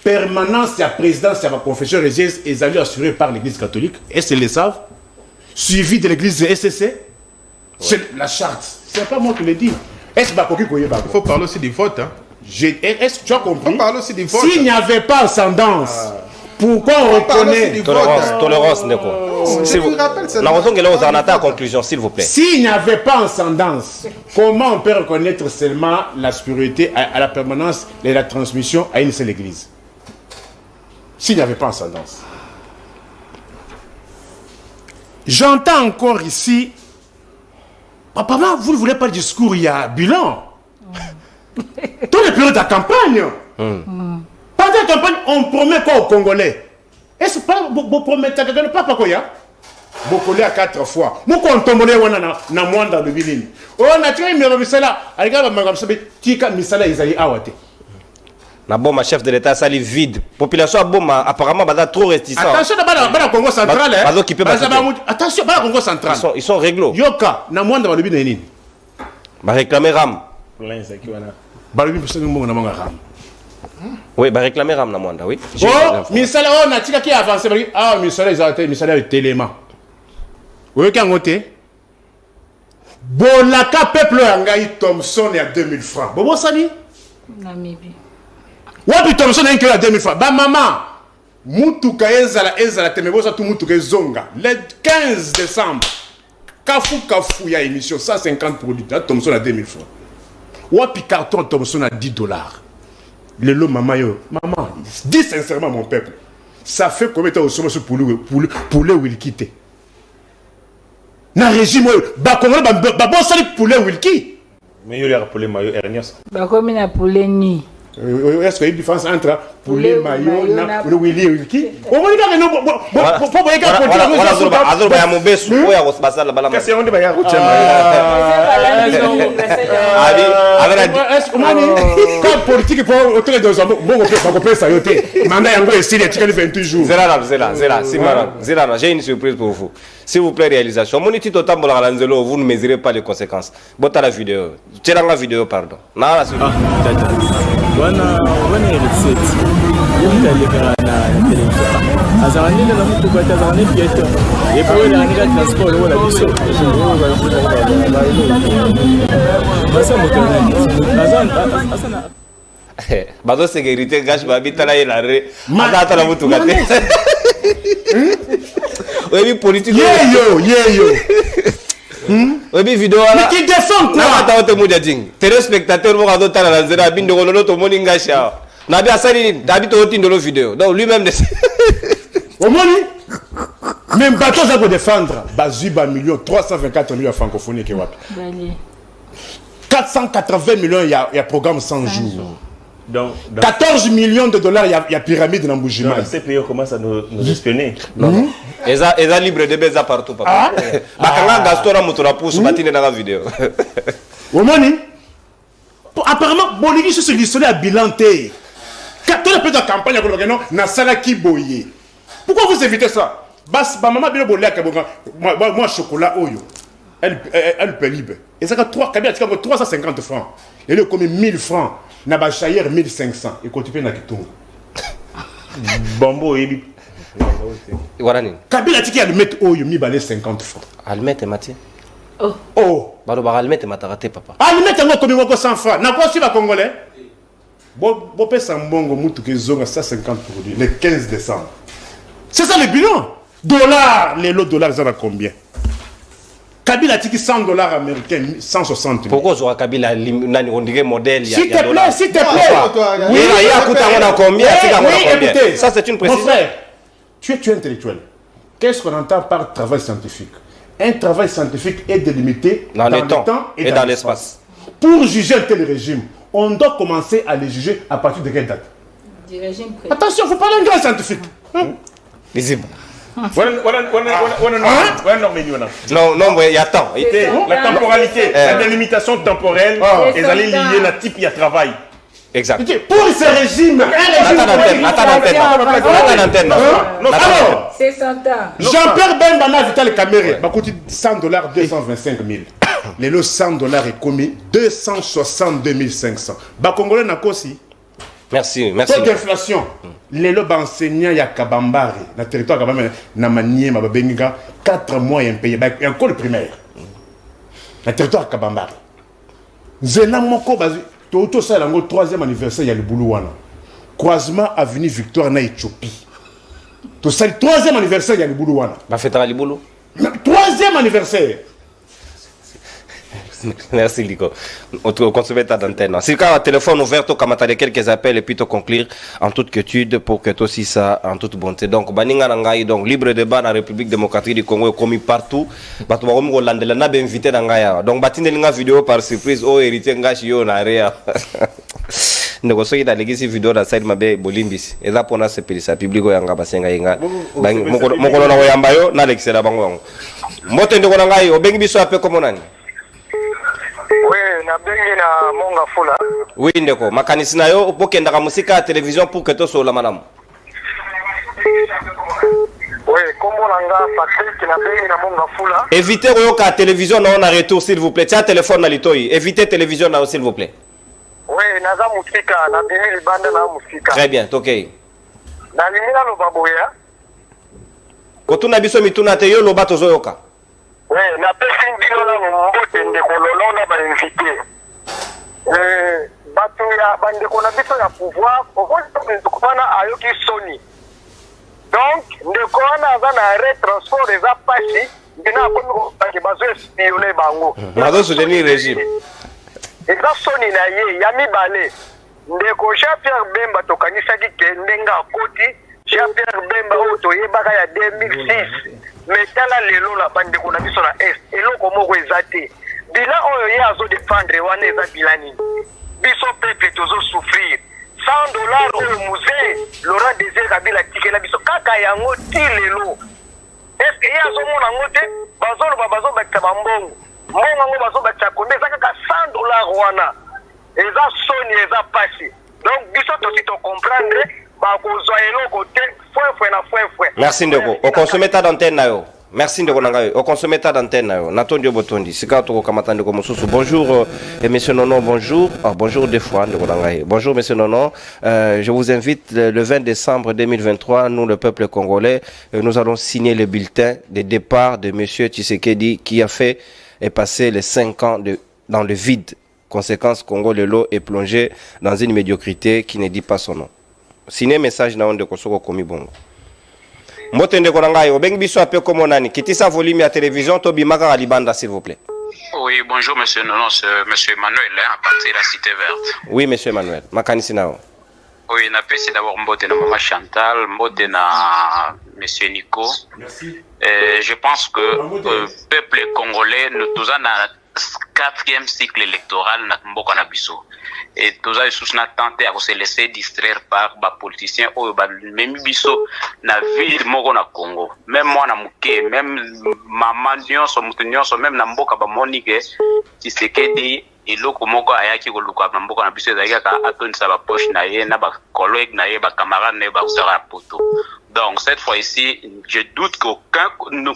permanence et la présidence de la confession religieuse est assurée par l'Église catholique? Est-ce qu'ils le savent? Suivi de l'Église SCC? C'est la charte. C'est pas moi qui le dis. Est-ce qu'il faut parler aussi du vote. Hein? Est-ce que tu as compris? Il faut parler aussi du vote. S'il n'y avait pas ascendance, pourquoi on reconnaît tolérance, conclusion, s'il vous plaît. S'il n'y avait pas ascendance, comment on peut reconnaître seulement la spiritualité à la permanence et la transmission à une seule église? S'il n'y avait pas ascendance. J'entends encore ici, papa, vous ne voulez pas de discours, il y a bilan. Dans les périodes de campagne. Pendant la campagne, on promet quoi aux Congolais? Est-ce pas vous promettez que ne pas quoi? Vous collez à 4 fois. Nous on tombe na mwanda de bilini. On a tiré mais misala, regarde ma gamsabe, tika misala Isaïe awate. Na bon ma chef de l'état sali vide. Population boma apparemment bada trop réticent. Attention bana Congo central attention bana Congo central. Ils sont réglo. Yoka na mwanda ba lobi nini? Ba réclamer ram. Plein ça qui wana. Ba lobi personne mo na manga ram. Oui, bah réclamer Ram Namwanda, oui. Oh, Misala, on a tika qui avance. Ah, Misala, ils ont été, Misala, il téléma. Oui, quand on était. Bolaka, peuple, Angaï Thompson, il y a 2000 francs. Bobo Sani? Namibie. Wapi Thompson, il y a 2000 francs. Bah, maman, Moutuka, Ezala, Temebosa, tout Moutuka, Zonga. Le 15 décembre, Kafu, il y a émission, 150 produits. Thompson a 2000 francs. Wapi carton, Thompson a $10. Le lot maman, dis sincèrement mon peuple, ça fait combien de temps au sommet pour le Wilkite? Na régime, bon sali poulet Wilki. Mais il y a poulet maillot Ernias. Comme il a poulet ni. Est-ce qu'il y a une différence entre poulet maillot et le Willy qui? On va dire que non, faut pas regarder politique pour autour de bon ça mandat yango est style 28 jours. Zéla, j'ai une surprise pour vous. S'il vous plaît, réalisation. Mon étude au tambour à l'anzelo, vous ne mesurez pas les conséquences. Bota la vidéo. Tiens la vidéo, pardon. Non, la suite. Wana recette. Il y a les télévision. Azarani la mutu bata azarani piéton. Et pour la nigga transport wala biso. Basa motana. Azana. Bazo sécurité gâche babita la yelare. Ata la mutu gate. Oui, politique. Yo. Oui, vidéo là. Mais qui défend quoi? N'importe où moudjing. Téléspectateurs vont adopter la zéra bin de gololo to moninga sha. Nabi asali d'habitude au tin de la vidéo. Donc lui-même ne. Au moni. Même bateau ça pour défendre. Bazuba millions 324 millions francophonie qui wapi. 480 millions il y a programme 100 jours. Donc, 14 millions de dollars il y a pyramide dans Boujima. Ces pays commencent à nous espionner. Non. Eza libre de beza partout papa. Bakanga gastora mutura pousse batine dans la vidéo. Au moni. Apparemment Bolivie se l'isolé à bilanté. 14 peu de campagne pour le non na sala ki boyé. Pourquoi vous évitez ça? Bas ba maman bien bolé à moi chocolat oyo. Elle peut libre. Et ça 350 francs. Et le comme 1000 francs. Na ba chayer 1500 et continue na kitungu. Bombo ebi. Warani. Kabila tiki allumet oyo mi balé 50 francs. Allumet mati. Oh. Baro ba allumet mataraté papa. Allumet ngo comme ngo 100 francs. Na quoi si ba congolais? Bo pesa mbongo mutu ke zonga 150 produits le 15 décembre. C'est ça le bilan. Dollars, les lots dollars ça va combien? Kabila tiki 100 dollars américains 160 000. Pourquoi Zora Kabila nani on dirait modèle s'il te plaît, s'il te plaît. Oui, il y a coûté à combien? Écoutez, ça c'est une précision. Mon frère, tu es intellectuel. Qu'est-ce qu'on entend par travail scientifique? Un travail scientifique est délimité dans le temps et dans l'espace. Pour juger un tel régime, on doit commencer à les juger à partir de quelle date? Du régime président. Attention, il ne faut pas aller un grand scientifique. Visible. Non, mais il y a temps. La temporalité, la délimitation temporelle, ils allaient lier la type, il y a travail. Exact. Pour ce régime, Alors, c'est 100 ans. Jean-Pierre Bemba n'a Vital Caméré, bah coûte 100 dollars, 225 000. Les lots 100 dollars est commis 262 500. Bah Congolais n'a qu'aussi. Merci. Taux d'inflation. Les lots enseignants, il y a Kabambari, le territoire Kabambari, na Manié, ma Benga, 4 mois et un pays, il y a encore le primaire. Le territoire Kabambari. Zena Moko, tout ça, le 3e anniversaire, il y a le Boulouana. Croisement avenue Victoire na Éthiopie. Tout ça, le 3e anniversaire, il y a le Boulouana. Bah, fêtera le boulot. 3e anniversaire. Merci Lico. On se met à l'antenne. Si tu as un téléphone ouvert, tu as quelques appels et puis tu conclure en toute quiétude pour que tu aussi ça en toute bonté. Donc, Baninga Nangaï, donc libre débat dans la République démocratique du Congo est commis partout. Tu vas invité dans Gaïa. Donc, Batinga vidéo par surprise, oh, héritier Ngachio, Narea. Négocier dans l'église vidéo dans Saïd Mabé Bolimbis. Et là, pour nous, c'est pour ça. Public, on a passé Gaïa. Mon colonel Oyambayo, n'a l'excellent bango. Moten de Gonangaï, au Bengibiso, un peu comme on a. Oui, na bengi na monga fula. Oui, ndeko. Makanisi na yo pokenda ka musika à télévision pour que to so la madame. Oui, kombo nanga Patrick na bengi na monga fula. Évitez royoka télévision na on a retour s'il vous plaît. Tiens téléphone na litoi. Évitez télévision na s'il vous plaît. Oui, naza musika na bengi libanda na musika. Très bien, OK. Na limina lo baboya. Kotuna biso mituna te yo lo bato zoyoka. Oui, na pesi ndino na mbote ndeko lolona ba invité. Bato ya bandeko na biso ya pouvoir, okona ayoki soni. Donc, ndeko wana aza na retransport eza pasi, ndina akomi ko bazo espionner bango. Bazo soutenir régime. Eza soni na ye ya mibale. Ndeko Jean-Pierre Bemba tokanisaki ke ndenga akoti, Jean-Pierre Bemba oyo toyebaka ya 2006. Metala lelo la bandeko na biso na est eloko moko eza te bila oyo ye azo défendre wana eza bilani biso peuple tozo souffrir $100 au musée Laurent Désiré Kabila tikela biso kaka yango ti lelo. Est-ce que ya zo mona ngote bazo bakita bambongo. Mbongo ngo bazo bakita konde za kaka $100 wana. Eza soni eza pasi. Donc biso tosi to comprendre ba kozwa eloko te fwe na fwe. Merci ndeko. O consommer d'antenne na yo. Merci de Ronangayo. Au consommateur d'antenne, Natondio Botondi. Sikato Kamatande Komosusu. Bonjour, monsieur Nono, bonjour. Ah, bonjour deux fois, de Ronangayo. Bonjour, monsieur Nono. Je vous invite le 20 décembre 2023, nous, le peuple congolais, nous allons signer le bulletin de départ de monsieur Tshisekedi qui a fait et passé les 5 ans dans le vide. Conséquence, Congo Lelo est plongé dans une médiocrité qui ne dit pas son nom. Signer message na onde Kosoko Komi Bongo. Mbotende Korangayo, beng biso ape komonani, kitisa volume à télévision, Tobi Maka Alibanda, s'il vous plaît. Oui, bonjour monsieur Nonon, monsieur Emmanuel, à partir de la Cité Verte. Oui, monsieur Emmanuel, Makanissinao. Oui, on a c'est d'abord Mbote na Maman Chantal, Mbote na monsieur Nico. Merci. Je pense que le peuple congolais, nous tous en a 4e cycle électoral na Mboka na biso. Et tous les sous na tenté à se laisser distraire par les politiciens ou même biso na ville moko na Congo. Même moi na muke, même maman nyonso mutu nyonso même na mboka ba monique Tshisekedi eloko moko ayaki ko luka na mboka na biso ezalaki ka atonisa ba poche na ye na ba collègue na ye ba camarade na ye ba usara poto. Donc cette fois-ci, je doute qu'aucun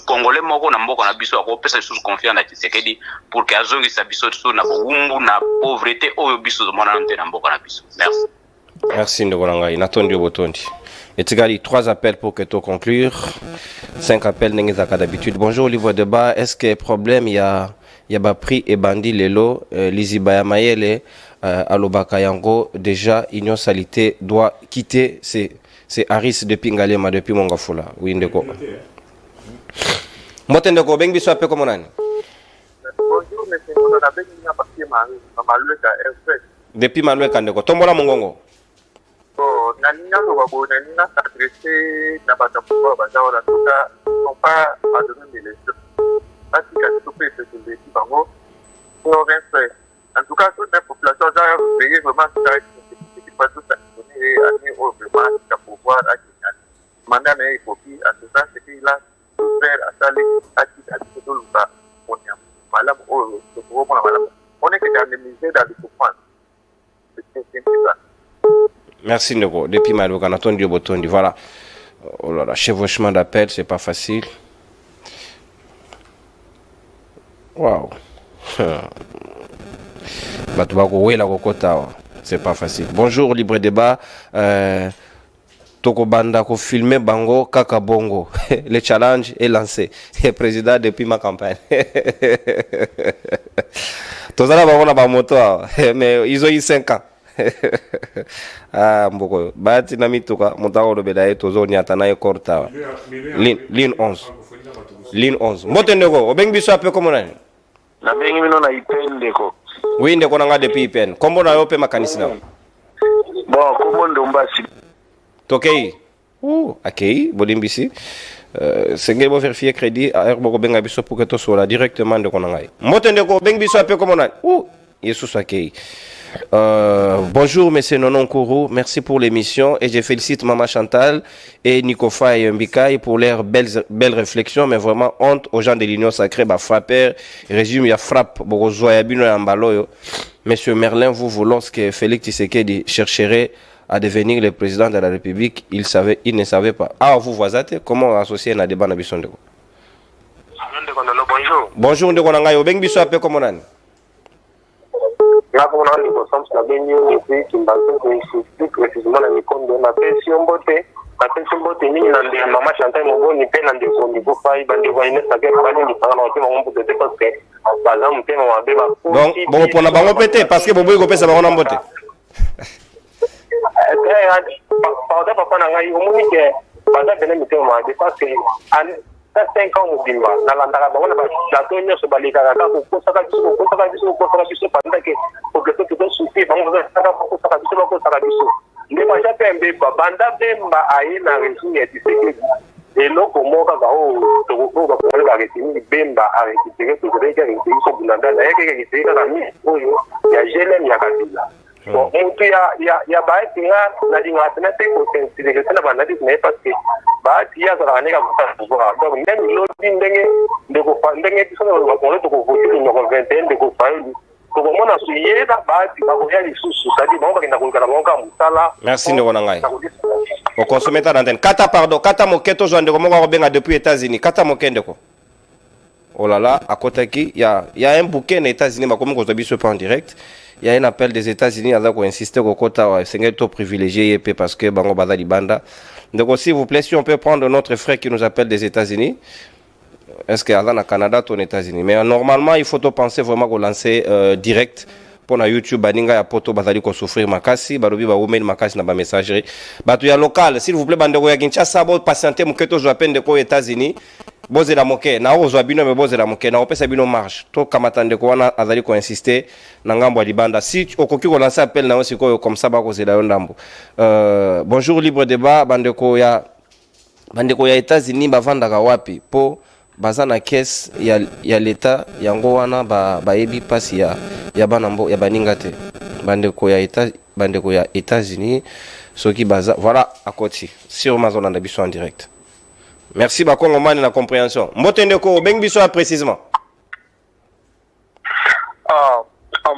Congolais moko na mboka na biso a pesa sous confiance na Tshisekedi pour que azongi sa biso sous na bumbu na pauvreté oyo biso mona nte na mboka na biso. Merci. Merci Ndoranga, Natondi Botondi. Et Tigali, 3 appels pour que tu conclure. 5 appels n'engizaka d'habitude. Bonjour Livre de Bas, est-ce que problème il y a prix et bandit lelo Liziba Mayele Alobaka Yango déjà Union Salité doit quitter c'est Aris depuis Ngalema depuis Mongafula. Oui ndeko. Motendeko bengi biso ape comme nani. Bonjour monsieur, on a bengi na papier Malueka RF. Depuis Malueka ndeko. Tombola mongongo. Oh, nania lo babo nania s'adresser na batapuwa bazao en tout cas non pas à donner des leçons. Parce que tout peut se trouver bango. En tout cas toute la population a veillé vraiment ça qui pas tout ça donner année au vraiment à pouvoir à mandat mais copie en tout cas c'est qu'il a faire à ça les à tout le bas on est malade au on est que dans les musées dans les souffrances. C'est ça. Merci Nego. Depuis Malouka, Natondi Botondi. Voilà. Oh là là, chevauchement d'appel, c'est pas facile. Waouh. C'est pas facile. Bonjour, Libre Débat. Toko Banda, ko filmer Bango, Kaka Bongo. Le challenge est lancé. Président depuis ma campagne. Tous les gens moto, mais ils ont eu 5 ans. Ah, mboko. Bati na mituka, mutako lobeda yeto zoni atanaye korta. Ligne 11. Ligne 11. Motendeko, obengi biso ape komo nani? Na bengi mino na Ipen ndeko. Oui, ndeko nanga depuis Ipen. Kombo na yo pe makanisi na. Bon, kombo ndombasi. Tokei. Akei, bolimbisi. Sengel bo vérifier crédit à Herboko benga biso pour que to sola directement ndeko nanga. Motendeko, bengi biso ape komo nani? Yesus akei. Bonjour monsieur Nonon Kourou, merci pour l'émission et je félicite Maman Chantal et Nikofa et Mbikaï pour leurs belles réflexions, mais vraiment honte aux gens de l'Union Sacrée, frapper, résume, il y a frappe, monsieur Merlin, vous, lorsque Félix Tshisekedi chercherait à devenir le président de la République, il ne savait pas. Ah, vous voyez, comment associer un débat na Bissondeko? Bonjour. Bonjour, Ndeko Nangayo, Beng Bisso appelle comment on Là, on a les ressources, la bénie, les qui m'ont précisément la Mikondo, la pension beauté, ni la maman Chantal, mon bon, ni peine en défaut, ni pour faire, il va y avoir sa gueule, ni par l'entrée, on peut te passer. Par exemple, on va débattre. Donc, bon, pour la baron pété, parce que vous pouvez couper sa baron en beauté. Pendant papa n'a pas eu au moins que, pendant que nous sommes en dépasse, 5 ans mobimba na landaka bango na bato nyonso balekaka kaka kokosaka biso pendant ke population tout souffrir bango bakosaka biso nde baja mpe mbeba banda bemba aye na régime ya Tshisekedi eloko moko kaka oyo bakongole baretini bemba arekipere tozalaki arekipere biso bunanda nayaki arekipere kaka mie oyo ya GLM ya Kabila bon mutu ya bahati nga na dinga tena te ko sensibiliser tena bana dit mais parce que bahati ya za nega kuta pouvoir donc même lobby ndenge biso na ko to ko voter no 21 de ko faili ko mona suye da bahati ba ko ya lisusu sadi ba ko na ko kala monga musala. Merci ndeko na ngai o consommer ta d'antenne kata pardon kata moketo zo ndeko monga ko benga depuis États-Unis kata mokende ko. Oh là là, à Kotaki, il y a un bouquet aux États-Unis, mais comme on ne pas en direct, il y a un appel des États-Unis à insister au quota, c'est un taux privilégié parce que Bango Badali Banda. Donc, s'il vous plaît, si on peut prendre notre frère qui nous appelle des États-Unis, est-ce qu'il y a au Canada ou aux États-Unis? Mais normalement, il faut penser vraiment qu'on lance direct. Pour na YouTube baninga ya poto bazali ko souffrir makasi balobi ba women makasi na ba messagerie batu ya local s'il vous plaît bandeko ya Kinshasa bo patienter muketo zo appende ko États-Unis boze la moke na ozo bino me boze la moke na opesa bino marche to kamatande ko wana azali ko insister na ngambo ya libanda si okoki ko lancer appel na osiko yo comme ça ba ko zela ndambo bonjour libre débat bandeko ya États-Unis bavandaka wapi po baza na caisse ya l'état yango wana bayebi pasi ya banambo ya baninga te bandeko ya États-Unis soki baza voilà à côté sur Amazon na biso en direct. Merci bakongo mani na compréhension mbote ndeko beng biso précisément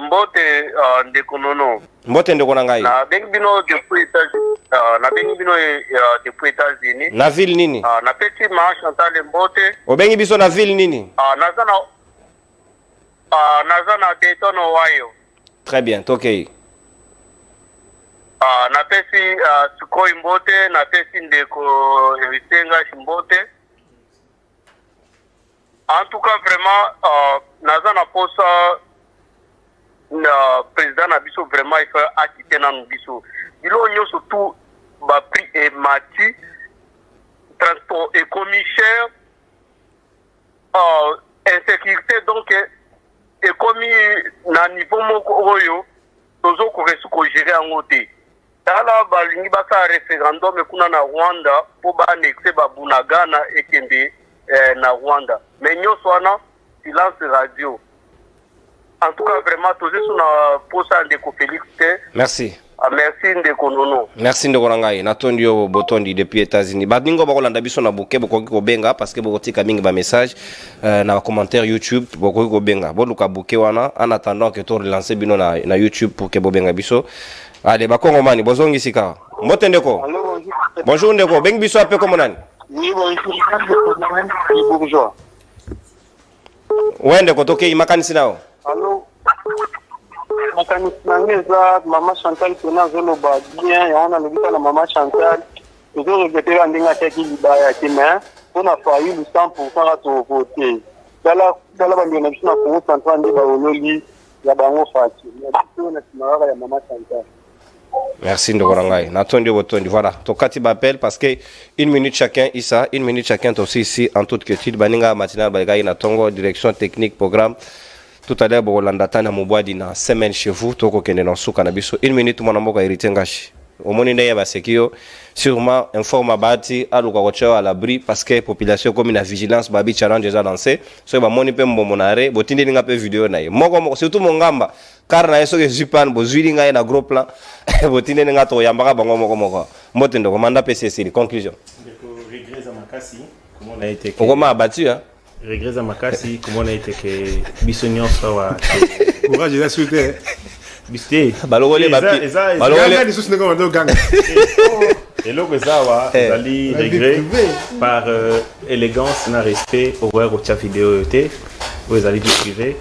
mbote ndeko nono mbote ndeko na ngai na beng bino depuis États-Unis na beng bino depuis États-Unis na ville nini na petit ma Chantal mbote o bengi biso na ville nini nazana Dayton Ohio. Très bien tokei na pesi Sukoi mbote na pesi ndeko Risenga mbote. En tout cas vraiment nazana posa na président na biso vraiment il faut assister na biso bilo nyoso tout ba prix et mati transport et commissaire insécurité donc et commis na niveau moko oyo tozo ko resu ko gérer en côté tala balingi basa référendum kuna na Rwanda po ba annexer ba Bunagana ekende na Rwanda mais nyoso wana silence radio. En tout cas, vraiment, tous ceux qui sont posés Ndeko Félix. Merci. Merci Ndeko Nono. Merci Ndeko Nangai. Natondio Botondi depuis États-Unis. Badingo bakolanda biso na buke bokoki ko benga parce que bokotika mingi ba message na commentaire YouTube bokoki ko benga. Boluka buke wana en attendant que to relancer bino na YouTube pour que bo benga biso. Allez bakongo mani bozongi sika. Mbote Ndeko. Bonjour Ndeko. Beng biso ape comme nani? Oui, bonjour. Bourgeois. Ouais Ndeko toke imakanisi nao. Allô, maman Chantal qui a zoloba bien et on a le but à maman Chantal. Je veux regretter un dingue à qui libère qui mais on a failli le 100% à ton voter. Dans la bande de la Congo centrale de Baololi, il y a bango fati. On a maman Chantal. Merci Ndogorangai. Natondi Botondi. Voilà. Tokati m'appelle parce que 1 minute chacun, Issa, 1 minute chacun aussi ici en toute quiétude. Baninga matinal Bagaï Natongo, direction technique, programme. Tout à l'heure, Bolanda Tana Mouboadi na semaine chez vous, Toko Kenenon Soukanabiso. 1 minute, mon amour, hérité Ngashi. Au monde, il y a Sekio, sûrement, informe Abati, à l'Oukarocho, à l'abri, parce que la population, comme une vigilance, Babi Challenge déjà lancé. So, bah, mon ipé monare, botine n'inga peu vidéo naïe. Mogo, surtout mon gamba, car na yeso que Zupan, bozuili n'inga na gros plan, botine n'inga to yambara, bango mogo. Motendo, commanda PCC, conclusion. Regrets à Makasi, comment on a été. Comment abattu, hein? Regrets à Makasi, comment on a été que Bissonion soit. Courage, il a souhaité. Bisté. Balogole, Bapi. Balogole, sous le commando gang. Et là, que ça va, Zali regret par élégance, na respect, au voir au chat vidéo, vous allez vous priver.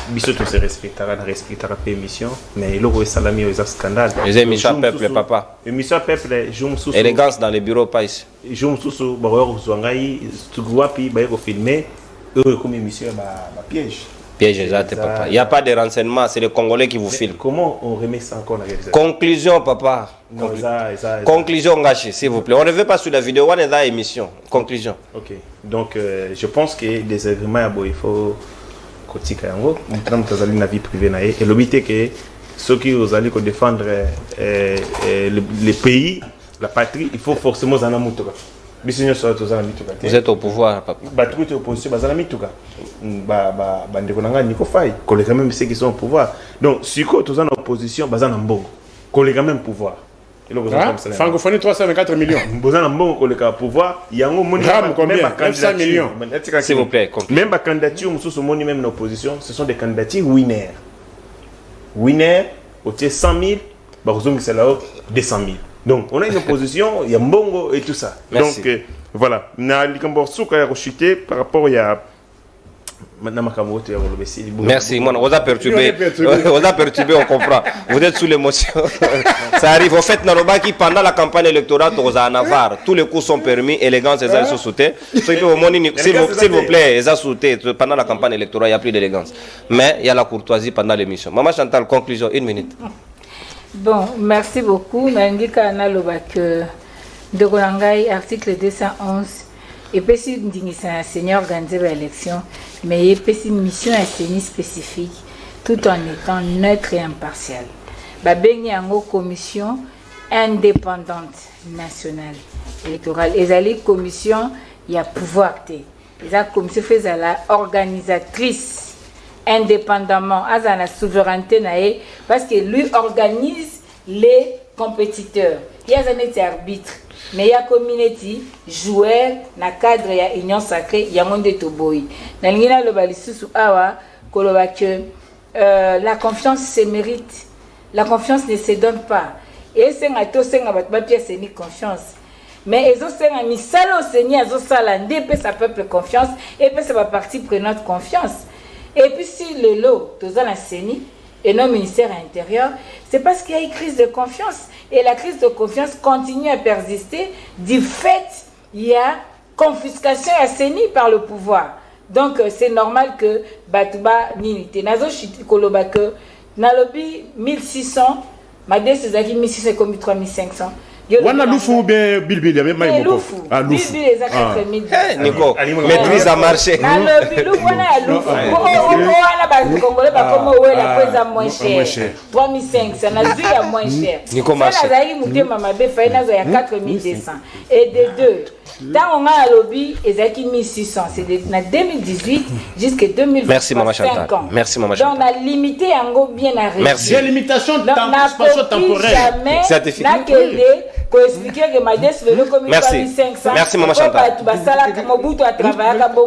Bissot, on se respectera, on respectera pas l'émission, mais là, où est salami, où est scandale. Les émissions peuple, papa. Émission peuple, joue sous. Élégance dans les bureaux, pas ici. Joue sous, bah, ouais, vous engaillez, tu vois, puis, bah, vous filmez, comme émission, bah, piège. Piège, exact, papa. Il n'y a pas de renseignements, c'est les Congolais qui vous filment. Comment on remet ça encore la réalisation? Conclusion, papa. Conclusion, Ngachi, s'il vous plaît. On ne veut pas sur la vidéo, on est dans l'émission. Conclusion. Ok. Donc, je pense que des événements, il faut. La vie privée et l'obité que ceux qui ont allé défendre le pays, la patrie, il faut forcément en amour. Vous êtes au pouvoir, papa. Tout est opposition, Nico Faye, collègue même ceux qui sont au pouvoir. Donc, si vous êtes en opposition, vous êtes en bon. Collègue même pouvoir. Francophonie 324 millions. Vous êtes en bon collègue pouvoir. Il y a un monde combien 900 millions. S'il vous plaît. Même la candidature, même l'opposition, ce sont des candidatures winner. Winner, au 100 000, c'est là 200 000. Donc, on a une opposition, il y a Mbongo et tout ça. Merci. Donc, voilà. Par rapport à merci, on a perturbé, on comprend. Vous êtes sous l'émotion. Ça arrive. Au fait, Narobaki, pendant la campagne électorale, tous les coups sont permis, élégance, ils ont sauté. S'il vous plaît, ils ont sauté. Pendant la campagne électorale, il n'y a plus d'élégance. Mais il y a la courtoisie pendant l'émission. Maman Chantal, conclusion, 1 minute. Bon, merci beaucoup. Nandika Analobak, de Golangai, article 211. Et puis, si un seigneur organisé l'élection, mais il y a une mission spécifique, tout en étant neutre et impartial. Il y a une commission indépendante nationale électorale. Et la commission, il y a pouvoir. La commission fait la organisatrice indépendamment à la souveraineté, parce que lui organise les compétiteurs. Il y a un arbitre. Mais il y a communauté, joueur, na cadre, il y a union sacrée, il y a monde de toboy. Dans le balissus awa, la confiance se mérite. La confiance ne se donne pas. Et c'est un taux, c'est un pièce, c'est une confiance. Mais ils ont un missal au Seigneur, ils ont ça l'andé, puis ça peuple confiance, et puis ça va partie prenante confiance. Et puis si le lot, tous la CENI, et non ministère intérieur, c'est parce qu'il y a une crise de confiance. Et la crise de confiance continue à persister. Du fait, il y a confiscation à CENI par le pouvoir. Donc, c'est normal que Batouba Ninite. Nazo Chikoloba que Nalobi 1600, Madé Sezaki 1600 comme 3500. Wana Loufou bien Bilbil, il y avait même Loufou. Bilbil les a 4000. Nico, maîtrise à marcher. Nalobi Loufou, on a Loufou. On a bas Congolais, comme où est la prise à moins cher. 3500, on a vu à moins cher. Nico marché. On a eu Mouté Mamabé, Faïna, il y a 4200. Et des deux. Dans on a un lobby, Ezaki 1600, c'est de 2018 jusqu'à 2025. Merci Maman Chantal. Merci Maman Chantal. Donc on a limité un go bien à réduire. Merci. Des limitations temporaires. Certifié. Pour expliquer que Madès veut le comité 3500. Merci Maman Chantal.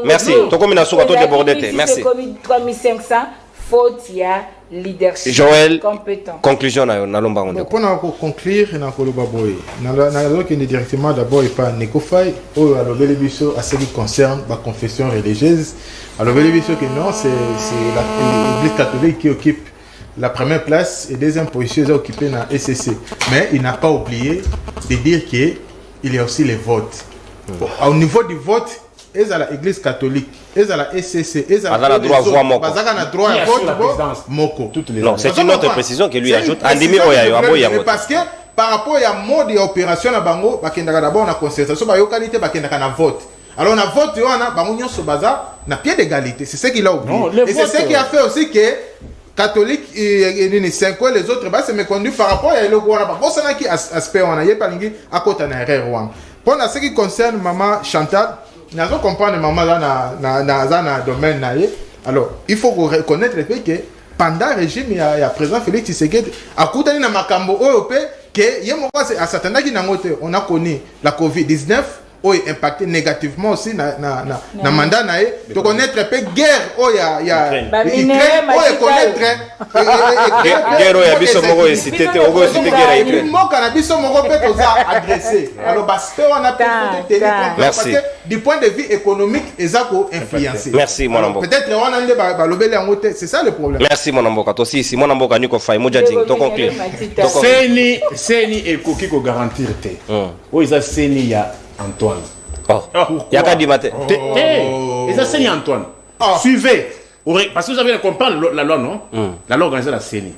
Merci. Tokomina Souka to débordé. Merci. 3500, faute il y a leadership. Joël, compétent. conclusion na lomba on. Pour conclure, na koloba boy. Na qui est directement d'abord et pas Nico Faye ou à l'obélibiso à ce qui concerne la confession religieuse. À l'obélibiso que non, c'est l'Église catholique qui occupe la première place et deuxième position est occupée dans SCC. Mais il n'a pas oublié de dire qu'il y a aussi les votes. Au niveau du vote, ils à l'église catholique, ils à la SCC, ils à la droit à droit à vote Moko. Non, c'est une autre précision que lui ajoute. Parce que par rapport à mode et opération à Bango, d'abord on a concertation, on a qualité, on a vote. Alors on a vote, on a Bango sur bazar, on a pied d'égalité. C'est ce qu'il a oublié. Et c'est ce qui a fait aussi que catholique et 5 ans les autres c'est méconnu par rapport à le roi là-bas. Bon ça qui aspect on a y pas lingi à côté na erreur. Pour ce qui concerne maman Chantal, nous avons comprendre maman là na domaine na. Alors, il faut reconnaître le fait que pendant le régime il y a président Félix Tshisekedi a coutani na makambo OP que yemo à certains qui on a connu la Covid-19 impacté négativement aussi na mandat na to connaître peu guerre il y a connaître guerre ya biso moko et cité guerre Ukraine mo kana biso moko peut adresser alors parce que on a peut parce que du point de vue économique ezako influencer. Merci mon amboka. Peut-être on a ndé ba lobele en côté, c'est ça le problème. Merci mon amboka. Toi aussi si mon amboka Nico Faye moja ding to conclure. Seni et koki ko garantir te. O isa seni ya Antoine. Il y a qu'à dire matin. Et ça, c'est Antoine. Suivez. Parce que vous avez compris la loi, non? La loi organisée la CENI.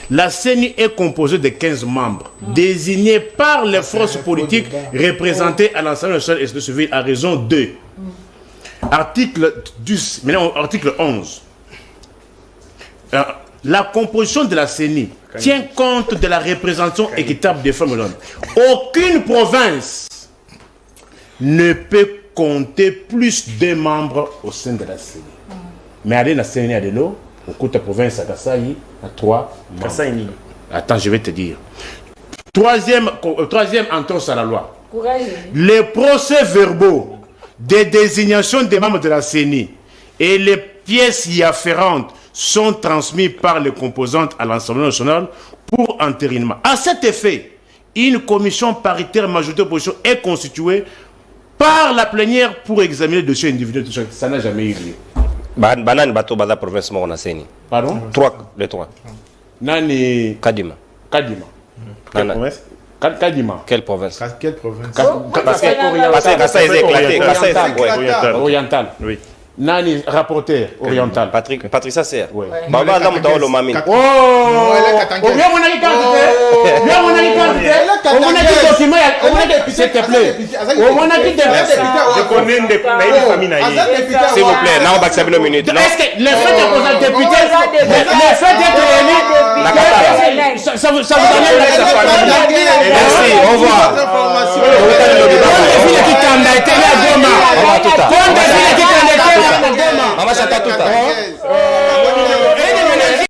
La CENI est composée de 15 membres, désignés par les forces politiques représentées à l'Assemblée nationale et civile à raison de article 10, maintenant article 11. La composition de la CENI tient compte de la représentation équitable des femmes et d'hommes. Aucune province ne peut compter plus de membres au sein de la CENI. Mais allez dans la CENI à l'eau, au cours de la province à Kasaï, à 3 membres. Attends, je vais te dire. Troisième entorse à la loi. Les procès-verbaux des désignations des membres de la CENI et les pièces y afférentes sont transmis par les composantes à l'Assemblée nationale pour entérinement. À cet effet, une commission paritaire majorité opposition est constituée par la plénière pour examiner le dossier individuel. Ça n'a jamais eu lieu. Banane bateau bada province mo na seni. Pardon? Les trois. Nani Kadima. Kadima. Quelle province? Kadima. Quelle province? Quelle province? Parce que Kassa est éclaté. Oriental. Oui. Nani rapporteur oriental. Patricia Serre. Oui. Baba Adam Tawolo Mamine. Oh, bien mon ami candidat. Bien mon ami candidat. On a dit document, on a dit s'il te plaît. On a dit je connais une famille. S'il vous plaît, non, on va accepter une minute. Est-ce que le fait de poser député, le fait d'être élu, ça vous donne Merci, au revoir.